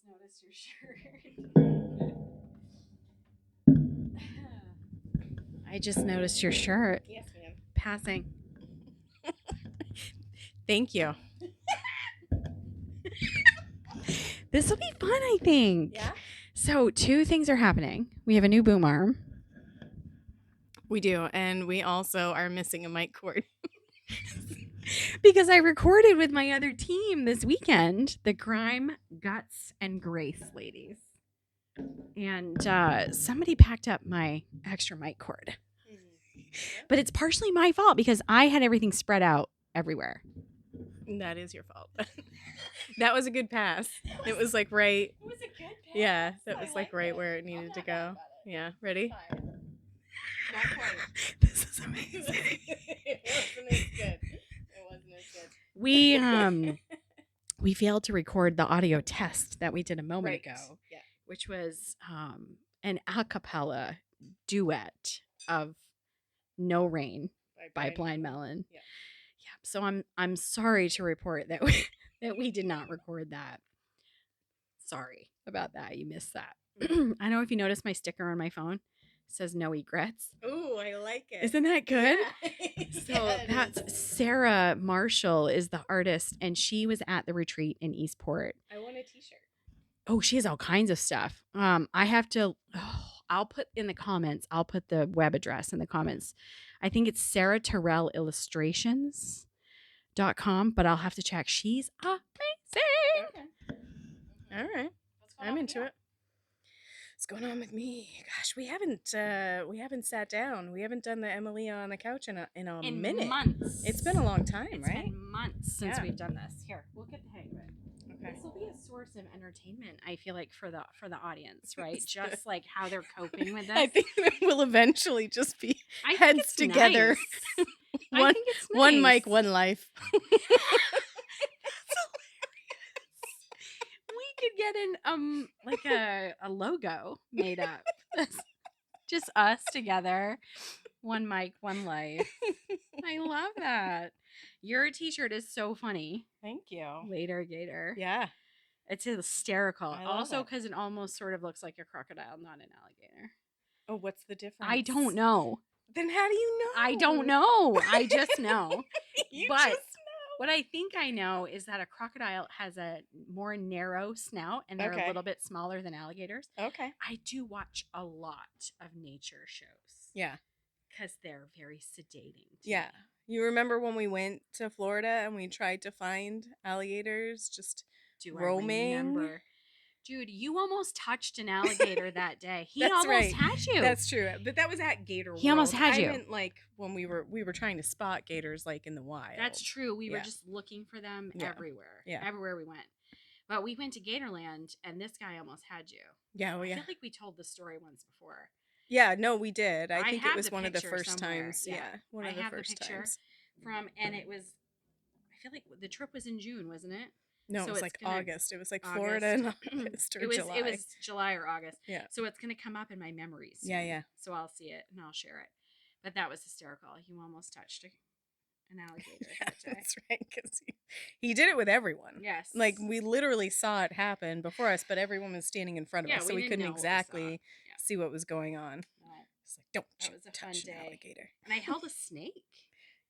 noticed your shirt. I just noticed your shirt. Yes, ma'am. Passing. Thank you. This will be fun, I think. Yeah? So, two things are happening. We have a new boom arm. We do. And we also are missing a mic cord. Because I recorded with my other team this weekend, the Grime, Guts, and Grace ladies. And somebody packed up my extra mic cord. But it's partially my fault because I had everything spread out everywhere. That is your fault. That was a good pass. It was like right. It was a good pass. Yeah, that was like right where it needed to go. Yeah, ready? Not quite. This is amazing. It wasn't as good. We failed to record the audio test that we did a moment ago, yeah. which was an a cappella duet of No Rain by Blind Melon. Yeah. So I'm sorry to report that we did not record that. Sorry about that. You missed that. I don't know if you noticed my sticker on my phone. It says no egrets. Ooh, I like it. Isn't that good? Yeah. So that's Sarah Marshall is the artist, and she was at the retreat in Eastport. I want a t-shirt. Oh, she has all kinds of stuff. I have to. I'll put in the comments. I'll put the web address in the comments. I think it's Sarah Terrell Illustrations.com, but I'll have to check. She's amazing. Okay. All right. I'm into it. What's going on with me? Gosh, we haven't sat down. We haven't done the Emileah on the couch in a minute. Months. It's been a long time, It's right? been months since Yeah. we've done this. Here, we'll get the hang of it. Okay. This will be a source of entertainment, I feel like, for the audience, right? Just like how they're coping with this. I think it will eventually just be I think heads it's together. Nice. One, I think it's nice. one mic, one life. We could get like a logo made up. Just us together. One mic, one life. I love that. Your t-shirt is so funny. Thank you. Later, Gator. Yeah. It's hysterical. I love Also, it. because it almost sort of looks like a crocodile, not an alligator. Oh, what's the difference? I don't know. Then how do you know? I don't know. I just know. You But just know. what I think I know is that a crocodile has a more narrow snout and they're Okay. a little bit smaller than alligators. Okay. I do watch a lot of nature shows. Yeah. Because they're very sedating. Yeah. Me. You remember when we went to Florida and we tried to find alligators just roaming? I remember? Dude, you almost touched an alligator that day. He That's almost right. had you. That's true. But that was at Gator World. He almost had you. I meant like when we were trying to spot gators like in the wild. That's true. We were just looking for them everywhere. Yeah. Everywhere we went. But we went to Gatorland and this guy almost had you. Yeah, well, yeah. I feel like we told the story once before. Yeah, no, we did. I think it have was the one of the picture first somewhere. times. Yeah, one of the first times. And it was, I feel like the trip was in June, wasn't it? No, So it was it's like gonna- August. It was like Florida in August or July. It was July or August. Yeah. So it's going to come up in my memories. Yeah, yeah. So I'll see it and I'll share it. But that was hysterical. You almost touched an alligator that day. That's right, because he did it with everyone. Yes. Like, we literally saw it happen before us, but everyone was standing in front of us, so we didn't couldn't know what we exactly saw. see what was going on. No. It's like, don't That you was a touch fun an day. alligator. And I held a snake.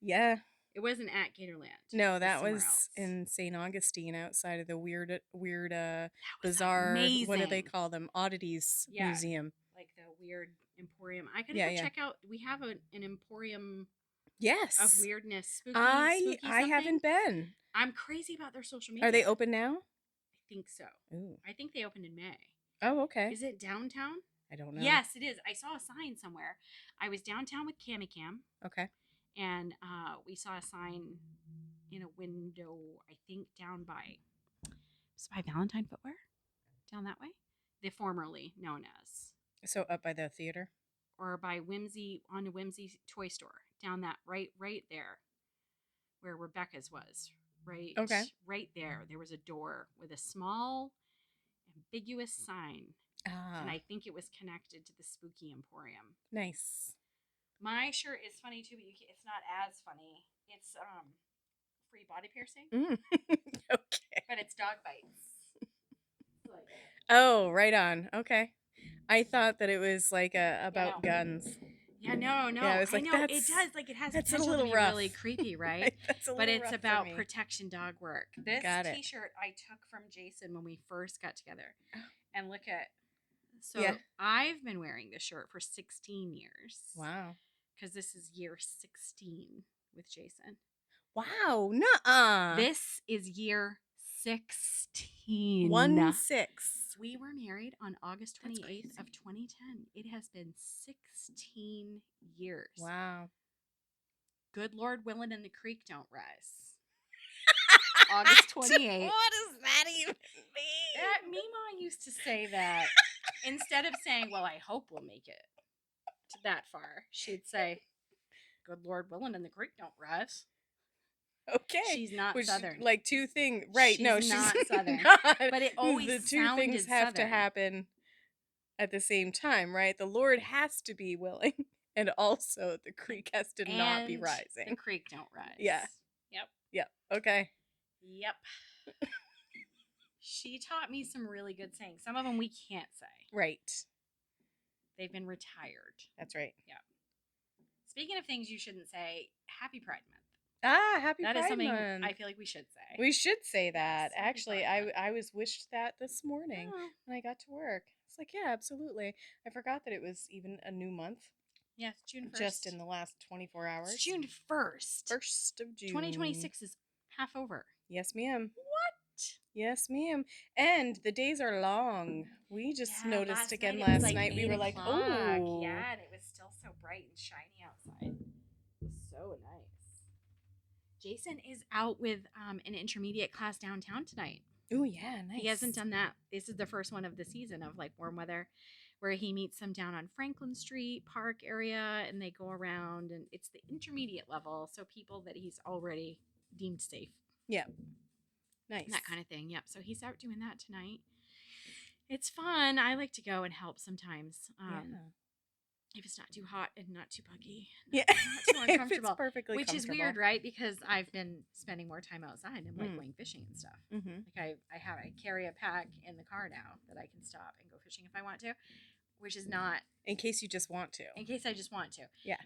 Yeah. It wasn't at Gatorland. No, that somewhere was else. in St. Augustine, outside of the weird, That was bizarre, what do they amazing. call them? Oddities Yeah. Museum. Like the weird emporium. I gotta Yeah, go yeah. check out. We have an emporium Yes. of weirdness. Spooky, I spooky something. haven't been. I'm crazy about their social media. Are they open now? I think so. Ooh. I think they opened in May. Oh, okay. Is it downtown? I don't know. Yes, it is. I saw a sign somewhere. I was downtown with Cammy Cam, Okay. and we saw a sign in a window, I think down by, was it by Valentine Footwear? Down that way? The formerly known as. So up by the theater? Or by Whimsy, on a Whimsy toy store. Down that, right there, where Rebecca's was. Right? Okay. Right there. There was a door with a small, ambiguous sign. Ah, And I think it was connected to the Spooky Emporium. nice. My shirt is funny too, but it's not as funny. It's free body piercing, Okay. but it's dog bites. Like, Oh, right on. Okay. I thought that it was like about no. guns. Yeah, no, Yeah, I no. was I like, know it does. Like it has that's a potential to little be rough. really creepy, right? Like, that's a But little it's rough for about me. protection dog work. This Got it. T-shirt I took from Jason when we first got together, Oh. and look at. So Yeah. I've been wearing this shirt for 16 years. Wow. Because this is year 16 with Jason. Wow. Nuh-uh. This is year 16. 1-6. We were married on August That's 28th crazy. of 2010. It has been 16 years. Wow. Good Lord willing and the creek don't rise. August 28th. What does that even mean? Mima used to say that. Instead of saying, well, I hope we'll make it to that far, she'd say, good Lord willing and the creek don't rise. Okay. She's not Which, Southern. like, two things. Right. She's no, she's not Southern. not. But it always the two sounded things have to Southern. happen at the same time, right? The Lord has to be willing, and also the creek has to not be And rising. the creek don't rise. Yeah. Yep. Yep. Okay. Yep. She taught me some really good sayings. Some of them we can't say. Right. They've been retired. That's right. Yep. Speaking of things you shouldn't say, Happy Pride Month. Happy That Pride is something Month. I feel like we should say. We should say that. Yes, Happy Actually, Pride Month. I was wished that this morning Oh. when I got to work. It's like, yeah, absolutely. I forgot that it was even a new month. Yes, June 1st. Just in the last 24 hours. It's June 1st. 1st of June. 2026 is half over. Yes, ma'am. What? Yes, ma'am. And the days are long. We just noticed again last night. We were like, oh. Yeah, and it was still so bright and shiny outside. It was so nice. Jason is out with an intermediate class downtown tonight. Oh, yeah, nice. He hasn't done that. This is the first one of the season of like warm weather where he meets them down on Franklin Street Park area and they go around and it's the intermediate level. So people that he's already deemed safe. Yeah. Nice. That kind of thing. Yep. So he's out doing that tonight. It's fun. I like to go and help sometimes. Yeah. If it's not too hot and not too buggy. Yeah. Not too If uncomfortable. it's perfectly which is comfortable. weird, right? Because I've been spending more time outside and like going fishing and stuff. Mm-hmm. Like I carry a pack in the car now that I can stop and go fishing if I want to, which is not in case you just want to. In case I just want to. Yeah.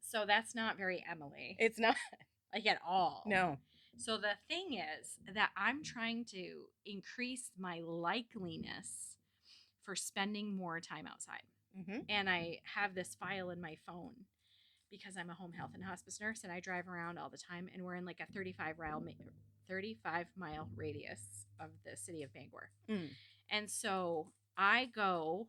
So that's not very Emily. It's not. Like at all. No. So the thing is that I'm trying to increase my likeliness for spending more time outside. Mm-hmm. And I have this file in my phone because I'm a home health and hospice nurse and I drive around all the time and we're in like a 35 mile radius of the city of Bangor. Mm. And so I go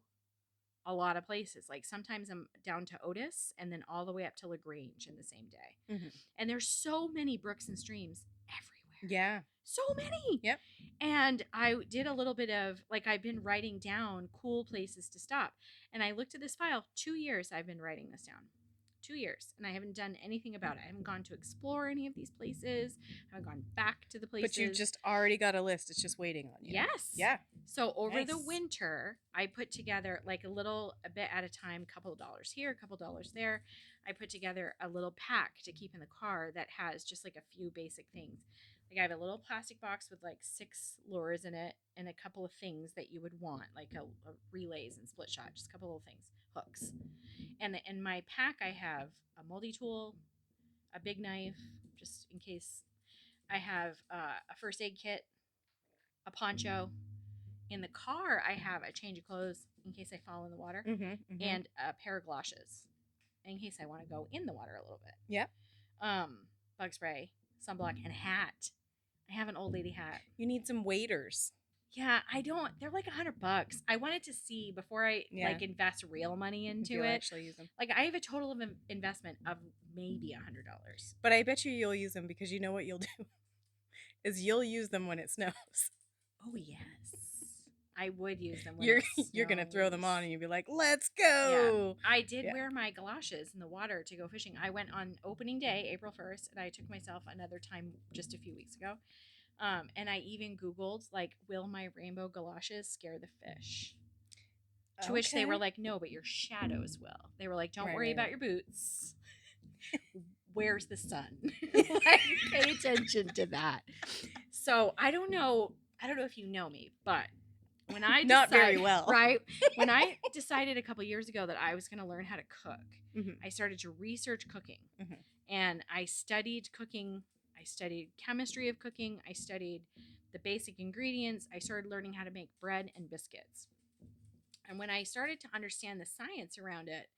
a lot of places. Like sometimes I'm down to Otis and then all the way up to LaGrange in the same day. Mm-hmm. And there's so many brooks and streams everywhere. Yeah. So many. Yep. And I did a little bit of, like, I've been writing down cool places to stop. And I looked at this file. 2 years I've been writing this down. 2 years. And I haven't done anything about it. I haven't gone to explore any of these places. I haven't gone back to the places. But you just already got a list. It's just waiting on you. Yes. Yeah. So over the Nice. winter, I put together like a bit at a time, a couple of dollars here, a couple of dollars there. I put together a little pack to keep in the car that has just like a few basic things. Like I have a little plastic box with like 6 lures in it and a couple of things that you would want, like a relays and split shot, just a couple of things, hooks. And in my pack, I have a multi tool, a big knife, just in case. I have a first aid kit, a poncho. In the car, I have a change of clothes in case I fall in the water, and a pair of galoshes in case I want to go in the water a little bit. Yep. Bug spray, sunblock, and hat. I have an old lady hat. You need some waders. Yeah, I don't. They're like $100. I wanted to see before I like invest real money into it. Actually use them. Like I have a total of investment of maybe $100. But I bet you'll use them because you know what you'll do is you'll use them when it snows. Oh yes, I would use them. When you're gonna throw them on and you'll be like, "Let's go!" Yeah. I did wear my galoshes in the water to go fishing. I went on opening day, April 1st, and I took myself another time just a few weeks ago. And I even Googled, like, will my rainbow galoshes scare the fish? To which they were like, no, but your shadows will. They were like, don't worry about your boots. Where's the sun? Like, pay attention to that. So I don't know if you know me, but when I Not very decided, well. right? When I decided a couple years ago that I was going to learn how to cook, Mhm. I started to research cooking, Mhm. and I studied cooking. I studied chemistry of cooking. I studied the basic ingredients. I started learning how to make bread and biscuits. And when I started to understand the science around it,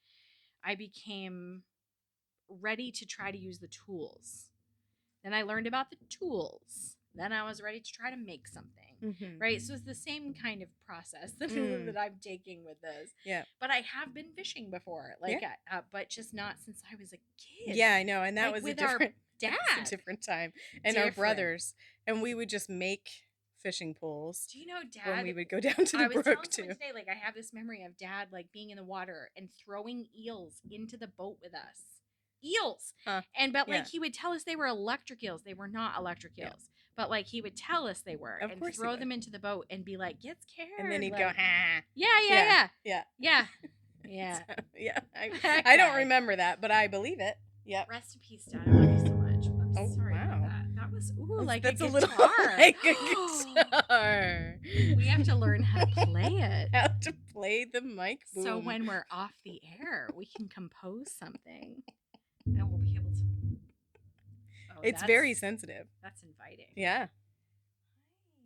I became ready to try to use the tools. Then I learned about the tools. Then I was ready to try to make something. Mhm. Right? So it's the same kind of process that, Mm. that I'm taking with this. Yeah. But I have been fishing before, like, Yeah. but just not since I was a kid. Yeah, I know, and that Like, was a with our different that was dad. a different time. And our Different. brothers, and we would just make fishing poles Do you know, when Dad? we would go down to the I was brook telling too. someone today, like, I have this memory of Dad, like, being in the water and throwing eels into the boat with us. Eels. Huh. But Yeah. like, he would tell us they were electric eels. They were not electric Yeah. eels. But like, he would tell us they were, Of and course he throw would. them into the boat and be like, "Get scared." And then he'd like, go, ha. Yeah. Yeah. Yeah. Yeah. Yeah. I don't Okay. remember that, but I believe it. Yep. Rest in peace, Dad. I love you so much. I'm Oh, sorry about wow. that. That was That's a a little guitar. like a guitar. We have to learn how to play it. How to play the mic boom. So when we're off the air, we can compose something, and we'll be able to. Oh, it's very sensitive. That's inviting. Yeah. Hi,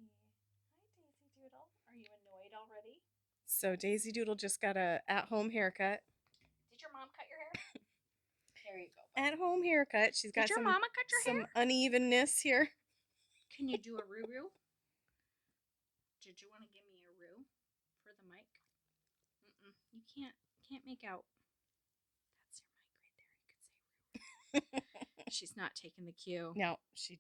Daisy Doodle. Are you annoyed already? So Daisy Doodle just got a at-home haircut. Did your mom cut your hair? There you go. At-home haircut. She's got Did your mama cut your some hair? unevenness here. Can you do a roo-roo? Did you want to give me a roo for the mic? You can't make out. That's your mic right there. You could say roo. She's not taking the cue. No, she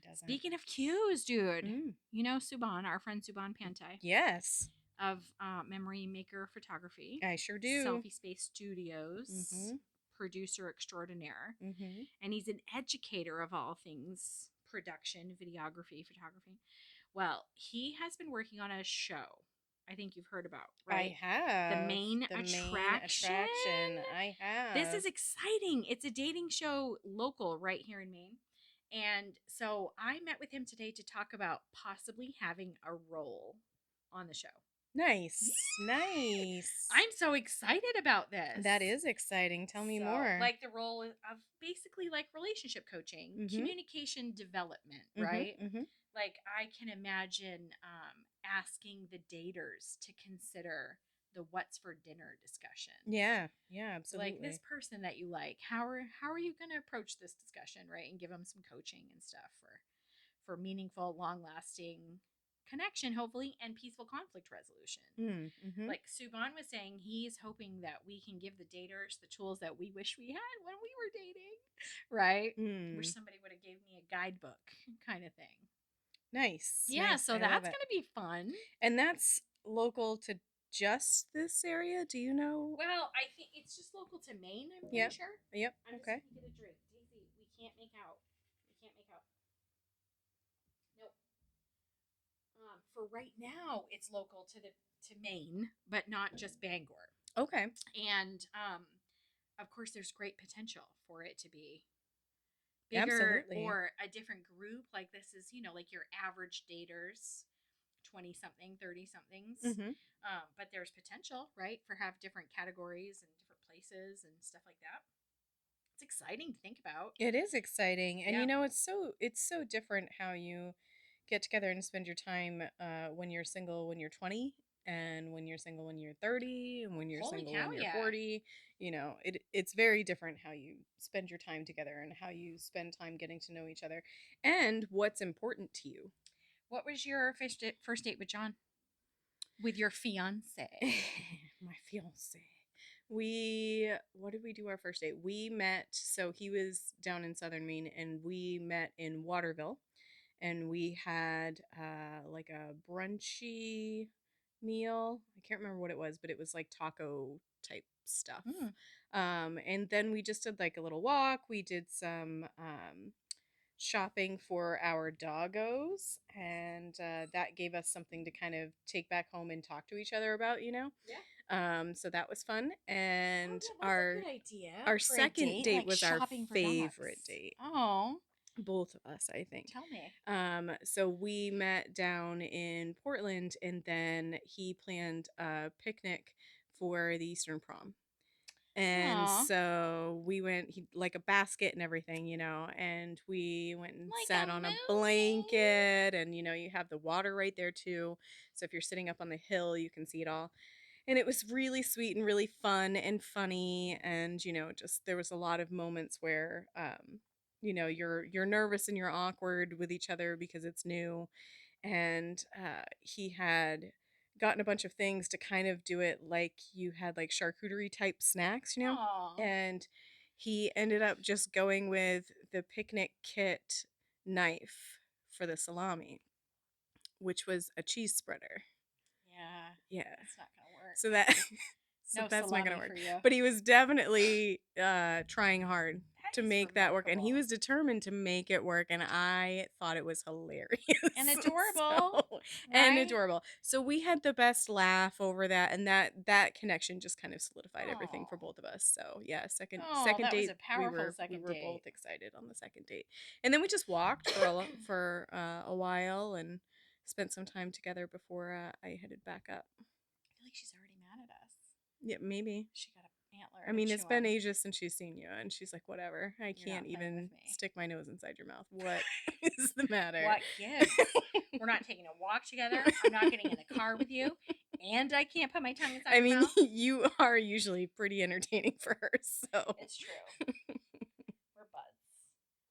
doesn't. Speaking of cues, dude, you know Subhan, our friend Subhan Pante. Yes. Of Memory Maker Photography. I sure do. Selfie Space Studios. Producer extraordinaire. And he's an educator of all things production, videography, photography. Well, he has been working on a show. I think you've heard about, right? I have. The main attraction. I have. This is exciting. It's a dating show local right here in Maine. And so I met with him today to talk about possibly having a role on the show. Nice. Nice. I'm so excited about this. That is exciting. Tell me more. Like the role of basically like relationship coaching, communication development, right? Like I can imagine asking the daters to consider the what's for dinner discussion. Yeah, absolutely. Like this person that you like, how are you going to approach this discussion, right? And give them some coaching and stuff for meaningful, long-lasting connection, hopefully, and peaceful conflict resolution. Like Subhan was saying, he's hoping that we can give the daters the tools that we wish we had when we were dating, right? Wish somebody would have gave me a guidebook kind of thing. Nice. Yeah, nice. so that's going to be fun. And that's local to just this area? Do you know? Well, I think it's just local to Maine, I'm pretty sure. Yep. I'm okay. Just gonna get a drink. Daisy, we can't make out. Nope. For right now, it's local to Maine, but not just Bangor. Okay. And of course, there's great potential for it to be bigger. Absolutely. Or a different group. Like this is, like your average daters, 20-something, 30-somethings. But there's potential, right, for have different categories and different places and stuff like that. It's exciting to think about. It is exciting, and it's so different how you get together and spend your time when you're single when you're 20, and when you're single when you're 30, and when you're single when you're 40. It's very different how you spend your time together and how you spend time getting to know each other and what's important to you. What was your first date with John? With your fiance? My fiance. What did we do our first date? We met, so he was down in southern Maine, and we met in Waterville, and we had like a brunchy meal. I can't remember what it was, but it was like taco type stuff. And then we just did like a little walk. We did some shopping for our doggos, and that gave us something to kind of take back home and talk to each other about, so that was fun. And a good idea our second date was our favorite date. Oh, Both of us, I think. Tell me. So we met down in Portland, and then he planned a picnic for the Eastern prom. And Aw. so we went, he like a basket and everything, and we went and Like sat a on a movie. blanket, and you have the water right there too. So if you're sitting up on the hill, you can see it all. And it was really sweet and really fun and funny, and just there was a lot of moments where you're nervous and you're awkward with each other because it's new, and he had gotten a bunch of things to kind of do it like you had like charcuterie type snacks, Aw. and he ended up just going with the picnic kit knife for the salami, which was a cheese spreader. Yeah. Yeah. That's not gonna work. So that so No that's not gonna salami work. for you. But he was definitely trying hard That to is make that work, and he remarkable. was determined to make it work, and I thought it was hilarious. And adorable, And right? adorable. So we had the best laugh over that, and that connection just kind of solidified everything for Oh. both of us. So yeah, second Oh, second that was date, a powerful second we were date. both excited on the second date, and then we just walked for a while and spent some time together before I headed back up. I feel like she's already mad at us. Yeah, maybe. She got an antler I to mean, chew it's been on. ages since she's seen you, and she's like, whatever. I You're not can't playing even with me. stick my nose inside your mouth. What is the matter? What gives? We're not taking a walk together. I'm not getting in the car with you. And I can't put my tongue inside I your mean, mouth. you are usually pretty entertaining for her, so. It's true. We're buds.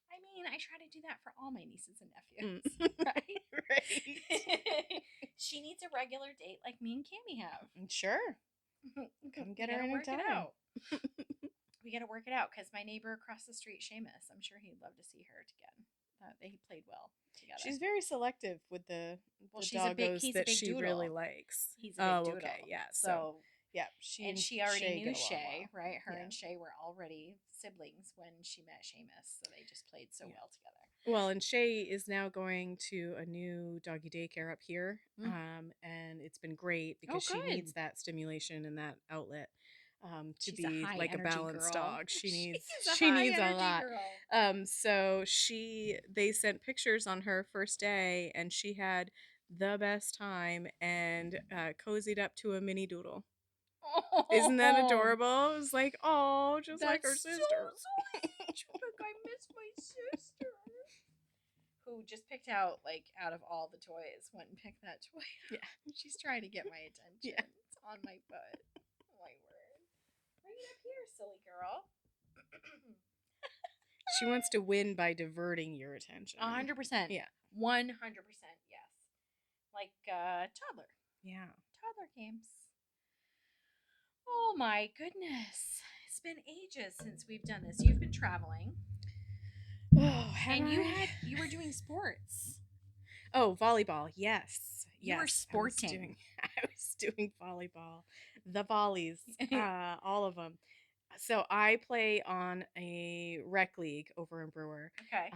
I mean, I try to do that for all my nieces and nephews, right? Right. She needs a regular date like me and Cammy have. Sure. Come get her work it anytime. out. We got to work it out because my neighbor across the street, Seamus, I'm sure he'd love to see her again. They played well together. She's very selective with the She's a big, doggos he's a that big she doodle. really likes. He's a big Oh, doodle. okay, yeah. So yeah, she and she already Shay knew get along Shay, well. right? Her Yeah. and Shay were already siblings when she met Seamus, so they just played so well together. Well, and Shay is now going to a new doggy daycare up here, and it's been great because she needs that stimulation and that outlet to She's be a like a balanced girl. dog. She needs she needs a lot. So they sent pictures on her first day, and she had the best time and cozied up to a mini doodle. Oh, isn't that adorable? It was like, oh, just like her sister. So sweet. I miss my sister. Who just picked out, like, out of all the toys, went and picked that toy. Yeah. She's trying to get my attention. Yeah. It's on my butt. Oh, my word. Bring it up here, silly girl. She wants to win by diverting your attention. 100%. Yeah. 100%, yes. Like, toddler. Yeah. Toddler games. Oh, my goodness. It's been ages since we've done this. You've been traveling. Oh, and you were doing sports. Oh, volleyball. Yes. You were sporting. I was doing volleyball. The volleys. All of them. So I play on a rec league over in Brewer. Okay.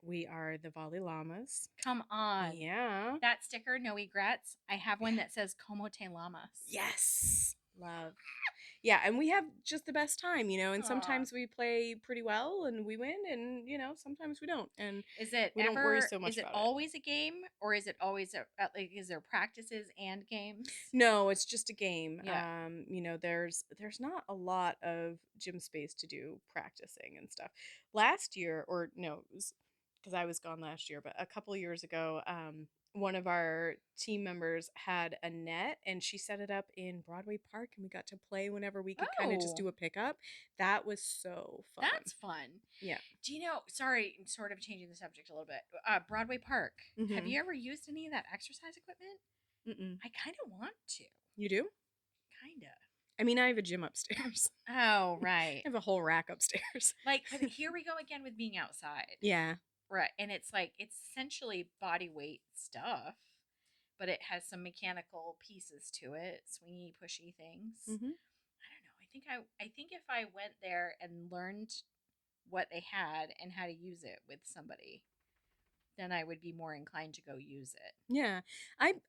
We are the Volley Llamas. Come on. Yeah. That sticker, no regrets. I have one that says Como te llamas. Yes. Love. Yeah, and we have just the best time, and sometimes we play pretty well and we win, and sometimes we don't. And is it we don't worry so much is it about always a game, or is it always like, is there practices and games? No, it's just a game. Yeah. There's not a lot of gym space to do practicing and stuff. Last year, or no, it was because I was gone last year, but a couple years ago, one of our team members had a net, and she set it up in Broadway Park, and we got to play whenever we could kind of just do a pickup. That was so fun. That's fun. Yeah. Do you know, sorry, I'm sort of changing the subject a little bit. Broadway Park. Have you ever used any of that exercise equipment? Mm-mm. I kind of want to. You do? Kind of. I mean, I have a gym upstairs. Oh, right. I have a whole rack upstairs. Like, but here we go again with being outside. Yeah. Right. And it's like, it's essentially body weight stuff, but it has some mechanical pieces to it, swingy, pushy things. Mm-hmm. I don't know. I think if I went there and learned what they had and how to use it with somebody, then I would be more inclined to go use it. Yeah.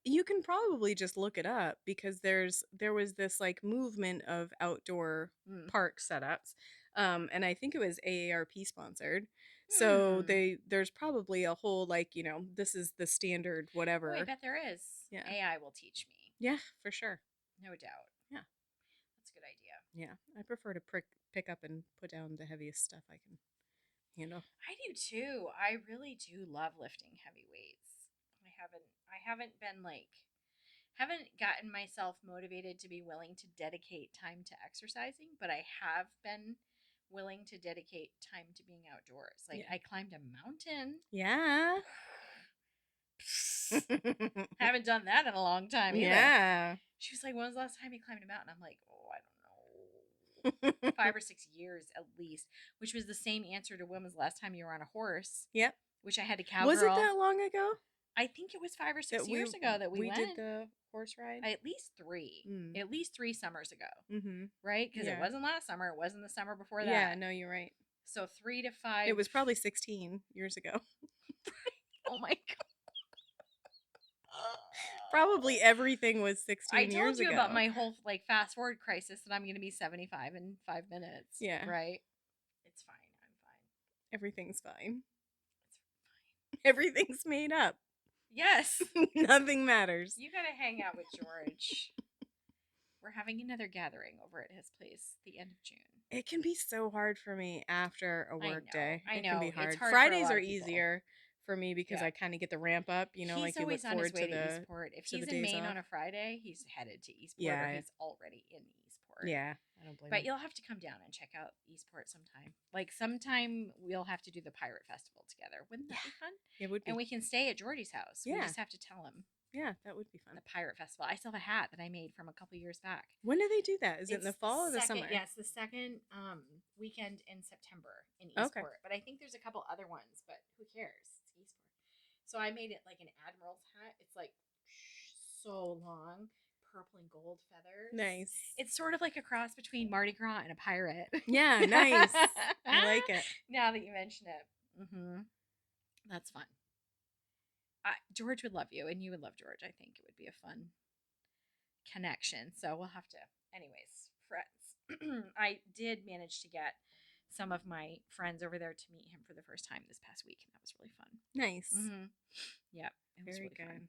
You can probably just look it up because there was this like movement of outdoor park setups. And I think it was AARP sponsored. So there's probably a whole like, this is the standard Oh, I whatever. bet there is. Yeah. AI will teach me. Yeah, for sure. No doubt. Yeah. That's a good idea. Yeah. I prefer to pick up and put down the heaviest stuff I can handle. I do too. I really do love lifting heavy weights. I haven't been like haven't gotten myself motivated to be willing to dedicate time to exercising, but I have been willing to dedicate time to being outdoors. Like Yeah. I climbed a mountain. Yeah. Haven't done that in a long time either. Yeah. She was like, "When was the last time you climbed a mountain?" I'm like, "Oh, I don't know. 5 or 6 years at least," which was the same answer to when was the last time you were on a horse, Yep. which I had to cowgirl. Was it that long ago I think it was 5 or 6 that years ago that we went. did the horse ride? At least 3. At least 3 summers ago. Mm-hmm. Right? Because Yeah. it wasn't last summer. It wasn't the summer before that. Yeah, no, you're right. So 3 to 5. It was probably 16 years ago. Oh my god. Probably everything was 16 I years told you ago. about my whole like fast forward crisis that I'm going to be 75 in 5 minutes. Yeah. Right? It's fine. I'm fine. Everything's fine. It's fine. Everything's made up. Yes. Nothing matters. You got to hang out with George. We're having another gathering over at his place the end of June. It can be so hard for me after a work day. I It know. can be hard. It's hard Fridays for a lot are of people. easier for me because I kind of get the ramp up, He's like you look always on forward his way to to the Eastport. If to he's the in days Maine off. on a Friday, he's headed to Eastport, Yeah. or he's already in Eastport. Yeah, I don't blame But him. you'll have to come down and check out Eastport sometime. Like sometime we'll have to do the pirate festival together. Wouldn't that be fun? It would be. And we can stay at Jordy's house. We Yeah. just have to tell him Yeah, that would be fun. the pirate festival. I still have a hat that I made from a couple years back. When do they do that? Is it in the It's fall or the second- summer? Yes, the second weekend in September in Eastport. Okay. But I think there's a couple other ones, but who cares? It's Eastport. So I made it like an admiral's hat. It's like so long, purple and gold feathers. Nice. It's sort of like a cross between Mardi Gras and a pirate. Yeah, nice. I like it. Now that you mention it. Mm-hmm. That's fun. George would love you, and you would love George. I think it would be a fun connection. So we'll have to. Anyways, friends. I did manage to get some of my friends over there to meet him for the first time this past week, and that was really fun. Nice. Mm-hmm. Yep. It was Very really good. fun.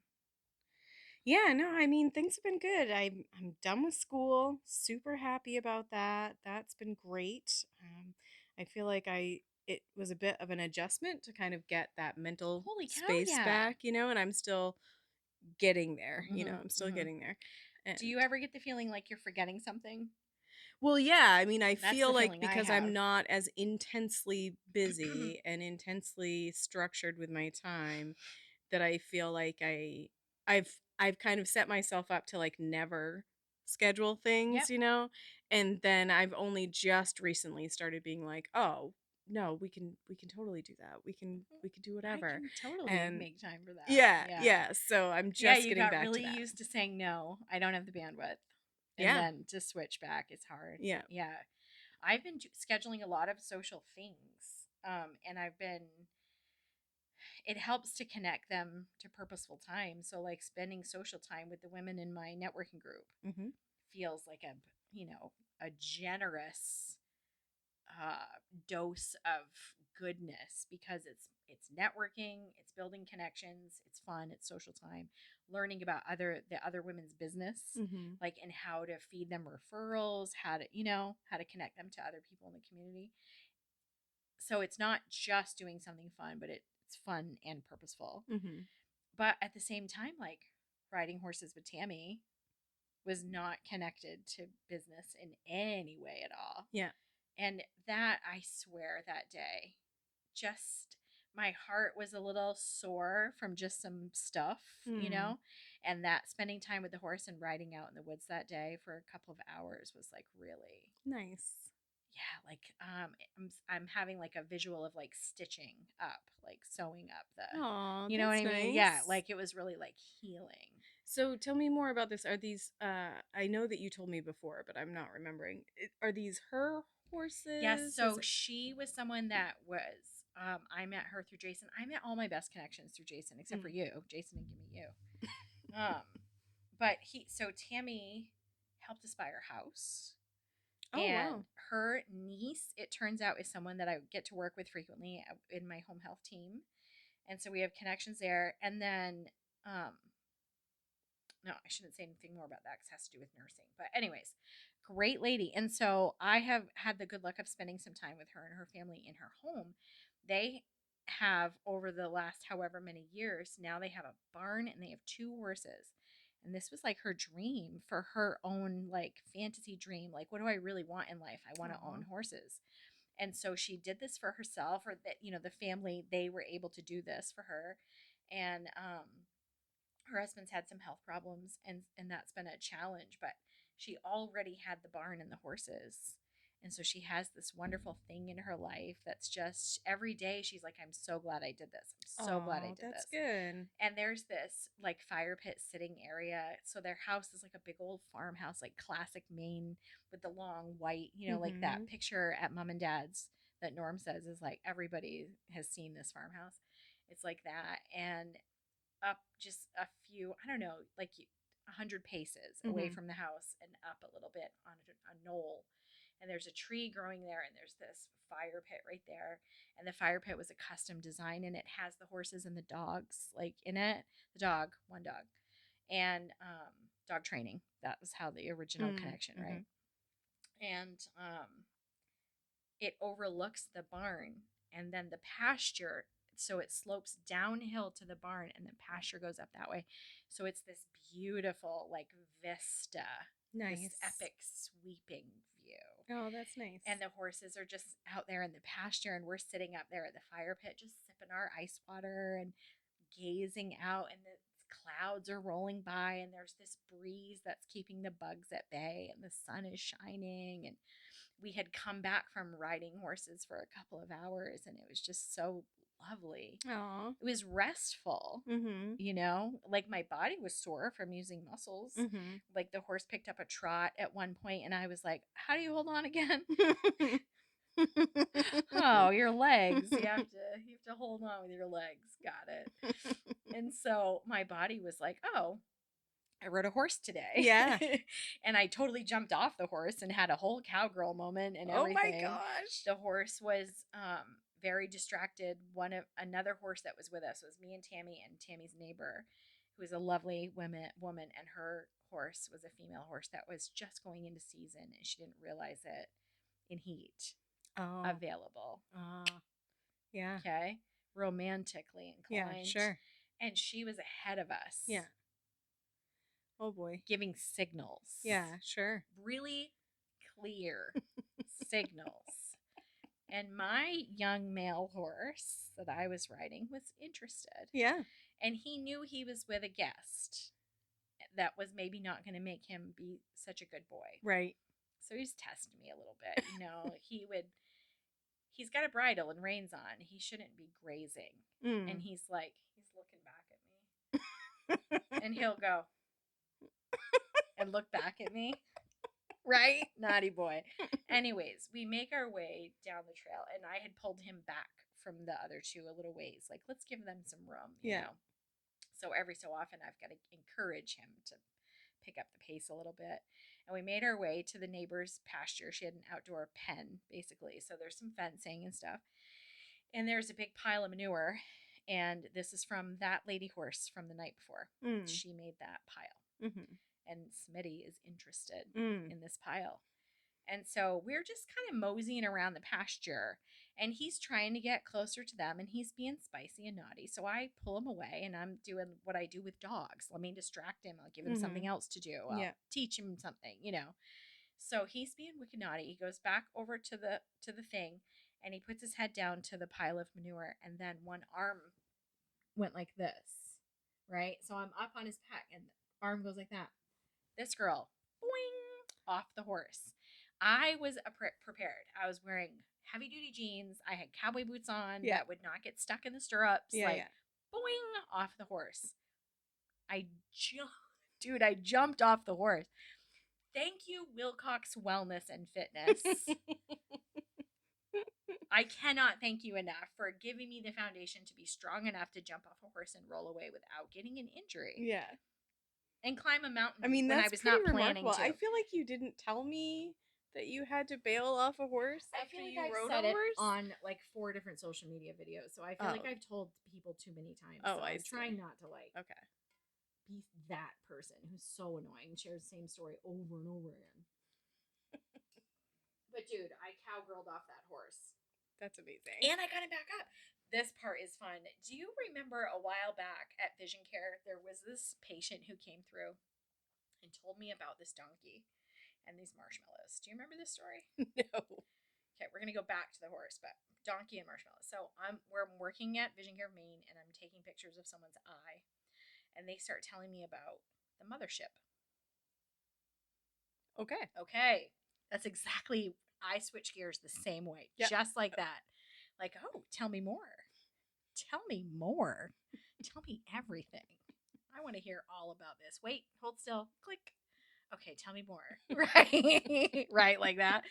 Yeah, no, I mean things have been good. I'm done with school. Super happy about that. That's been great. I feel like it was a bit of an adjustment to kind of get that mental Holy cow, space yeah. back, and I'm still getting there. Mhm, I'm still mhm. getting there. Do you ever get the feeling like you're forgetting something? Well, yeah, I mean, I That's feel the like feeling I because have. I'm not as intensely busy and intensely structured with my time that I feel like I've kind of set myself up to like never schedule things, and then I've only just recently started being like, "Oh, no, we can totally do that. We can do whatever." I can totally And make time for that. yeah, so I'm just you getting got back really to that. used to saying no. I don't have the bandwidth, and Yeah. then to switch back is hard. Yeah. Yeah. I've been scheduling a lot of social things, and it helps to connect them to purposeful time. So, like spending social time with the women in my networking group Mhm. feels like a generous dose of goodness because it's networking, it's building connections, it's fun, it's social time, learning about the other women's business, Mhm. like and how to feed them referrals, how to connect them to other people in the community. So it's not just doing something fun, but it's fun and purposeful. Mhm. But at the same time, like riding horses with Tammy was not connected to business in any way at all. Yeah. And that, I swear, that day, just my heart was a little sore from just some stuff, and that spending time with the horse and riding out in the woods that day for a couple of hours was like really Nice. yeah, like I'm having like a visual of like stitching up, like sewing up the Aw, you know what I that's mean? Yeah, nice. like it was really like healing. So tell me more about this. Are these I know that you told me before, but I'm not remembering. Are these her horses? Yes, so she was someone that was I met her through Jason. I met all my best connections through Jason, except for you. Jason didn't give me you. But Tammy helped us buy our house. Oh, And wow. her niece, it turns out, is someone that I get to work with frequently in my home health team. And so we have connections there. And then, no, I shouldn't say anything more about that because it has to do with nursing. But, anyways, great lady. And so I have had the good luck of spending some time with her and her family in her home. They have, over the last however many years, now they have a barn and they have 2 horses. And this was like her dream for her own like fantasy dream. Like, what do I really want in life? I want to Aw. own horses. And so she did this for herself, or that, the family, they were able to do this for her. And her husband's had some health problems, and that's been a challenge, but she already had the barn and the horses. And so she has this wonderful thing in her life that's just every day she's like, I'm so glad I did this. I'm so glad I Oh, did that's this. good. And there's this like fire pit sitting area. So their house is like a big old farmhouse, like classic Maine with the long white, like that Mhm. picture at mom and dad's that Norm says is like everybody has seen this farmhouse. It's like that. And up just a few, I don't know, like 100 paces away Mhm. from the house and up a little bit on a knoll. And there's a tree growing there, and there's this fire pit right there. And the fire pit was a custom design, and it has the horses and the dogs like in it. The dog, one dog, and dog training. That was how the original Mm. connection, right? Mhm. And it overlooks the barn and then the pasture. So it slopes downhill to the barn and the pasture goes up that way. So it's this beautiful, like, vista, this Nice. epic sweeping view. Oh, that's nice. And the horses are just out there in the pasture, and we're sitting up there at the fire pit just sipping our ice water and gazing out, and the clouds are rolling by, and there's this breeze that's keeping the bugs at bay, and the sun is shining. And we had come back from riding horses for a couple of hours, and it was just so lovely. Aw. It was restful. Mhm. Like my body was sore from using muscles. Mhm. Like the horse picked up a trot at one point, and I was like, how do you hold on again? Oh, your legs. You have to hold on with your legs. Got it. And so my body was like, oh, I rode a horse today. Yeah. And I totally jumped off the horse and had a whole cowgirl moment and Oh my everything. gosh. The horse was very distracted. Another horse that was with us was me and Tammy's neighbor, who was a lovely woman, and her horse was a female horse that was just going into season, and she didn't realize it in heat Oh. available. Ah. Yeah. Okay. Romantically Yeah, inclined. sure. And she was ahead of Yeah. us, Oh boy. giving signals. Yeah, sure. Really clear signals. And my young male horse that I was riding was interested. Yeah. And he knew he was with a guest that was maybe not going to make him be such a good boy. Right. So he's testing me a little bit. He's got a bridle and reins on. He shouldn't be grazing. And Mm. he's looking back at me. And he'll go and look back at me. Right? Naughty boy. Anyways, we make our way down the trail, and I had pulled him back from the other two a little ways. Like, let's give them some room, Yeah. So every so often, I've got to encourage him to pick up the pace a little bit. And we made our way to the neighbor's pasture. She had an outdoor pen, basically. So there's some fencing and stuff. And there's a big pile of manure. And this is from that lady horse from the night before. Mm. She made that pile. Mhm. And Smitty is interested Mm. in this pile. And so we're just kind of moseying around the pasture, and he's trying to get closer to them, and he's being spicy and naughty. So I pull him away, and I'm doing what I do with dogs. Let me distract him. I'll give him something Mhm. else to do. I'll Yeah. teach him something. So he's being wicked naughty. He goes back over to the thing, and he puts his head down to the pile of manure, and then one arm went like this, right? So I'm up on his back, and the arm goes like that. This girl, boing, off the horse. I was prepared. I was wearing heavy duty jeans. I had cowboy boots on Yeah. that would not get stuck in the stirrups. Yeah, Like, yeah. boing, off the horse. I jumped off the horse. Thank you, Wilcox Wellness and Fitness. I cannot thank you enough for giving me the foundation to be strong enough to jump off a horse and roll away without getting an injury. Yeah. And climb a mountain I mean, when I that's was pretty not planning remarkable. to. I feel like you didn't tell me that you had to bail off a horse I after feel like you I've rode said a it horse? on like 4 different social media videos, so I feel like Oh. I've told people too many times. Oh, so I I'm see. trying not to like Okay. be that person who's so annoying, shares the same story over and over again. But dude, I cowgirled off that horse. That's amazing. And I got him back up. This part is fun. Do you remember a while back at Vision Care, there was this patient who came through and told me about this donkey and these marshmallows. Do you remember this story? No. Okay, we're gonna go back to the horse, but donkey and marshmallows. So we're working at Vision Care of Maine, and I'm taking pictures of someone's eye, and they start telling me about the mothership. Okay. Okay, that's exactly. I switch gears the same way, just like that. Like, oh, tell me more. Tell me more. Tell me everything. I want to hear all about this. Wait, hold still. Click. Okay, tell me more. Right, right, like that.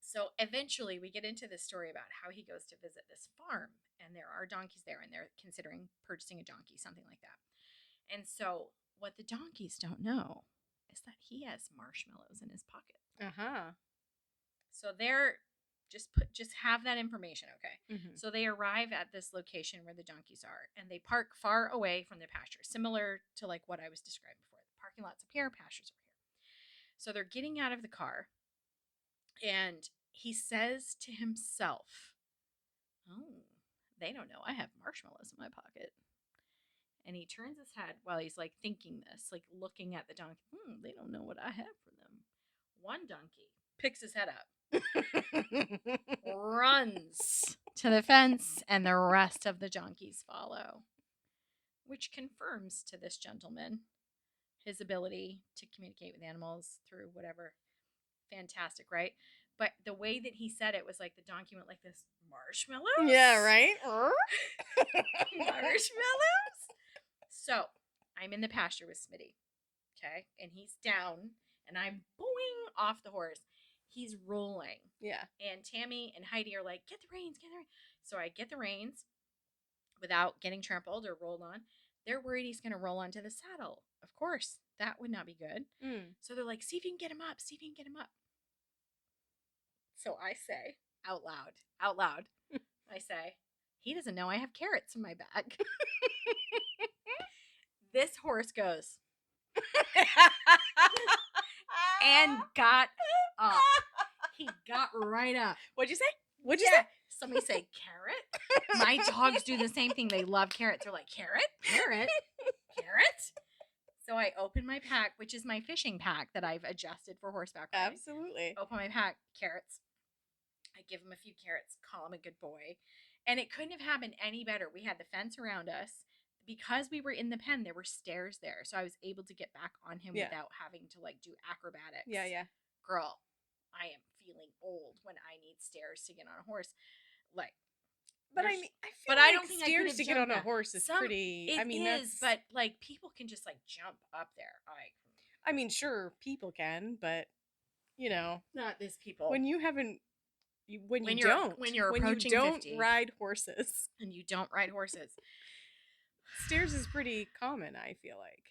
So eventually we get into this story about how he goes to visit this farm and there are donkeys there and they're considering purchasing a donkey, something like that. And so what the donkeys don't know is that he has marshmallows in his pocket. Uh-huh. So they're just have that information, okay? Mm-hmm. So they arrive at this location where the donkeys are and they park far away from the pasture, similar to like what I was describing before. The parking lots up here, pastures over here. So they're getting out of the car and he says to himself, "Oh, they don't know I have marshmallows in my pocket." And he turns his head while he's like thinking this, like looking at the donkey. They don't know what I have for them. One donkey picks his head up, runs to the fence, and the rest of the donkeys follow, which confirms to this gentleman his ability to communicate with animals through whatever. Fantastic, right? But the way that he said it was like the donkey went like this, marshmallows? Yeah, right? Marshmallows? So I'm in the pasture with Smitty, okay? And he's down, and I'm boing off the horse. He's rolling. Yeah. And Tammy and Heidi are like, get the reins, get the reins. So I get the reins without getting trampled or rolled on. They're worried he's going to roll onto the saddle. Of course, that would not be good. So they're like, see if you can get him up, see if you can get him up. So I say out loud, I say, he doesn't know I have carrots in my bag. This horse goes and got up. He got right up. What'd you say? What'd you say? Somebody say carrot. My dogs do the same thing. They love carrots. They're like, carrot, carrot, carrot. So I open my pack, which is my fishing pack that I've adjusted for horseback riding. Absolutely. Open my pack, carrots. I give him a few carrots, call him a good boy. And it couldn't have happened any better. We had the fence around us. Because we were in the pen, there were stairs there. So I was able to get back on him without having to like do acrobatics. Yeah. Girl, I am feeling old when I need stairs to get on a horse. Like, but I mean, I feel but like I don't think stairs to get on a that. horse is pretty. It I mean, is, but like people can just like jump up there. I mean, sure, people can, but you know, not this people. When you haven't, when you approaching don't 50, ride horses, and you don't ride horses, stairs is pretty common. I feel like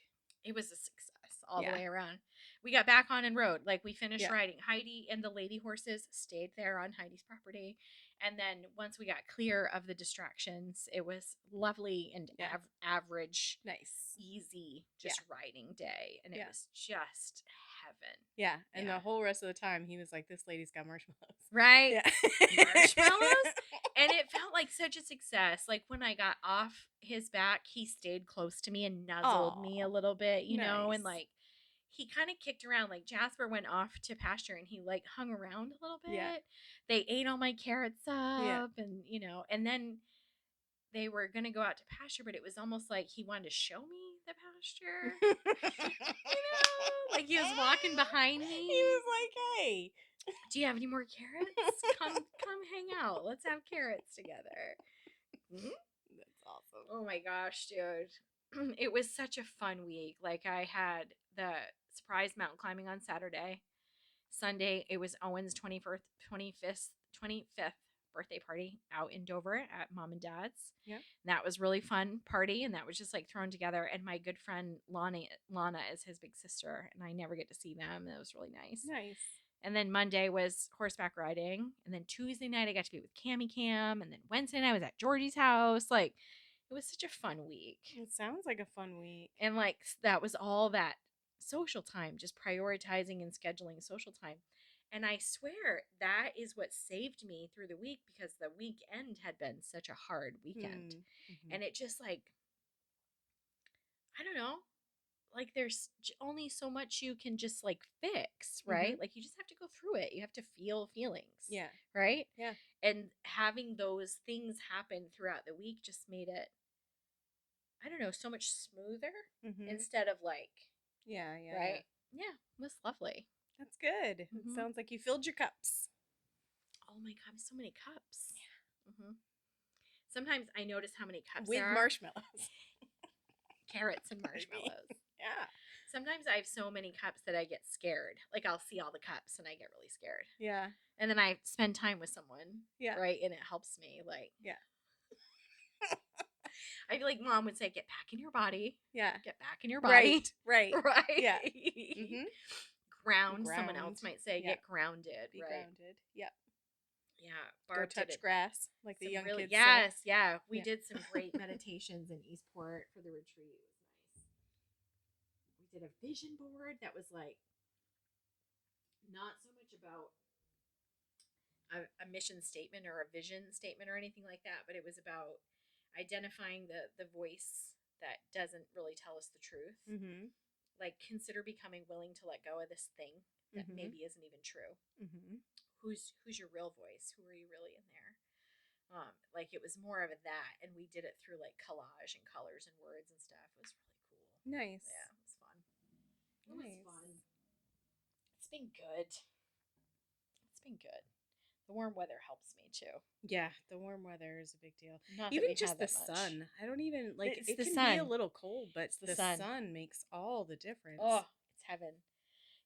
it was a success all the way around. We got back on and rode. Like we finished riding. Heidi and the lady horses stayed there on Heidi's property. And then once we got clear of the distractions, it was lovely and average, nice, easy, just riding day. And it was just heaven. Yeah. And the whole rest of the time he was like, this lady's got marshmallows. Right. Yeah. Marshmallows. And it felt like such a success. Like when I got off his back, he stayed close to me and nuzzled me a little bit, you know, and like he kind of kicked around. Like Jasper went off to pasture and he like hung around a little bit. Yeah. They ate all my carrots up and, you know, and then they were going to go out to pasture, but it was almost like he wanted to show me the pasture. You know, like he was walking behind me. He was like, hey, do you have any more carrots? Come hang out. Let's have carrots together. That's awesome. Oh my gosh, dude. It was such a fun week. Like I had the surprise mountain climbing on Saturday. Sunday, it was Owen's 25th birthday party out in Dover at Mom and Dad's. Yeah. That was really fun party, and that was just like thrown together. And my good friend Lana is his big sister, and I never get to see them. It was really nice. Nice. And then Monday was horseback riding. And then Tuesday night I got to be with Cammy Cam. And then Wednesday night I was at Georgie's house. Like, it was such a fun week. It sounds like a fun week. And like that was all that social time, just prioritizing and scheduling social time. And I swear that is what saved me through the week because the weekend had been such a hard weekend. Mm-hmm. And it just like, I don't know, like there's only so much you can just like fix, right? Mm-hmm. Like you just have to go through it. You have to feel feelings. Yeah. Right? Yeah. And having those things happen throughout the week just made it, I don't know, so much smoother instead of like, yeah, right? Yeah, it was lovely. That's good. It sounds like you filled your cups. Oh my god, so many cups. Yeah. Sometimes I notice how many cups with there are. Marshmallows, carrots and marshmallows. Yeah. Sometimes I have so many cups that I get scared. Like I'll see all the cups and I get really scared. Yeah. And then I spend time with someone. Yeah. Right, and it helps me. Like yeah. I feel like Mom would say, "Get back in your body." Yeah. Get back in your body. Right. Right. Yeah. Ground. Someone else might say, "Get grounded." Be right. grounded. Yep. Yeah. Go touch grass, like the young kids yes, say. yeah. We did some great meditations in Eastport for the retreat. It was nice. We did a vision board that was like not so much about a mission statement or a vision statement or anything like that, but it was about identifying the voice that doesn't really tell us the truth. Mm-hmm. Like consider becoming willing to let go of this thing that maybe isn't even true. Mm-hmm. Who's your real voice? Who are you really in there? Like it was more of that, and we did it through like collage and colors and words and stuff. It was really cool. Nice. Yeah, it was fun. It was fun. It's been good. It's been good. The warm weather helps me too. Yeah, the warm weather is a big deal. Not even that just the that much. sun. I don't even like It's it. The Can sun. be a little cold, but the the sun. sun makes all the difference. Oh, it's heaven.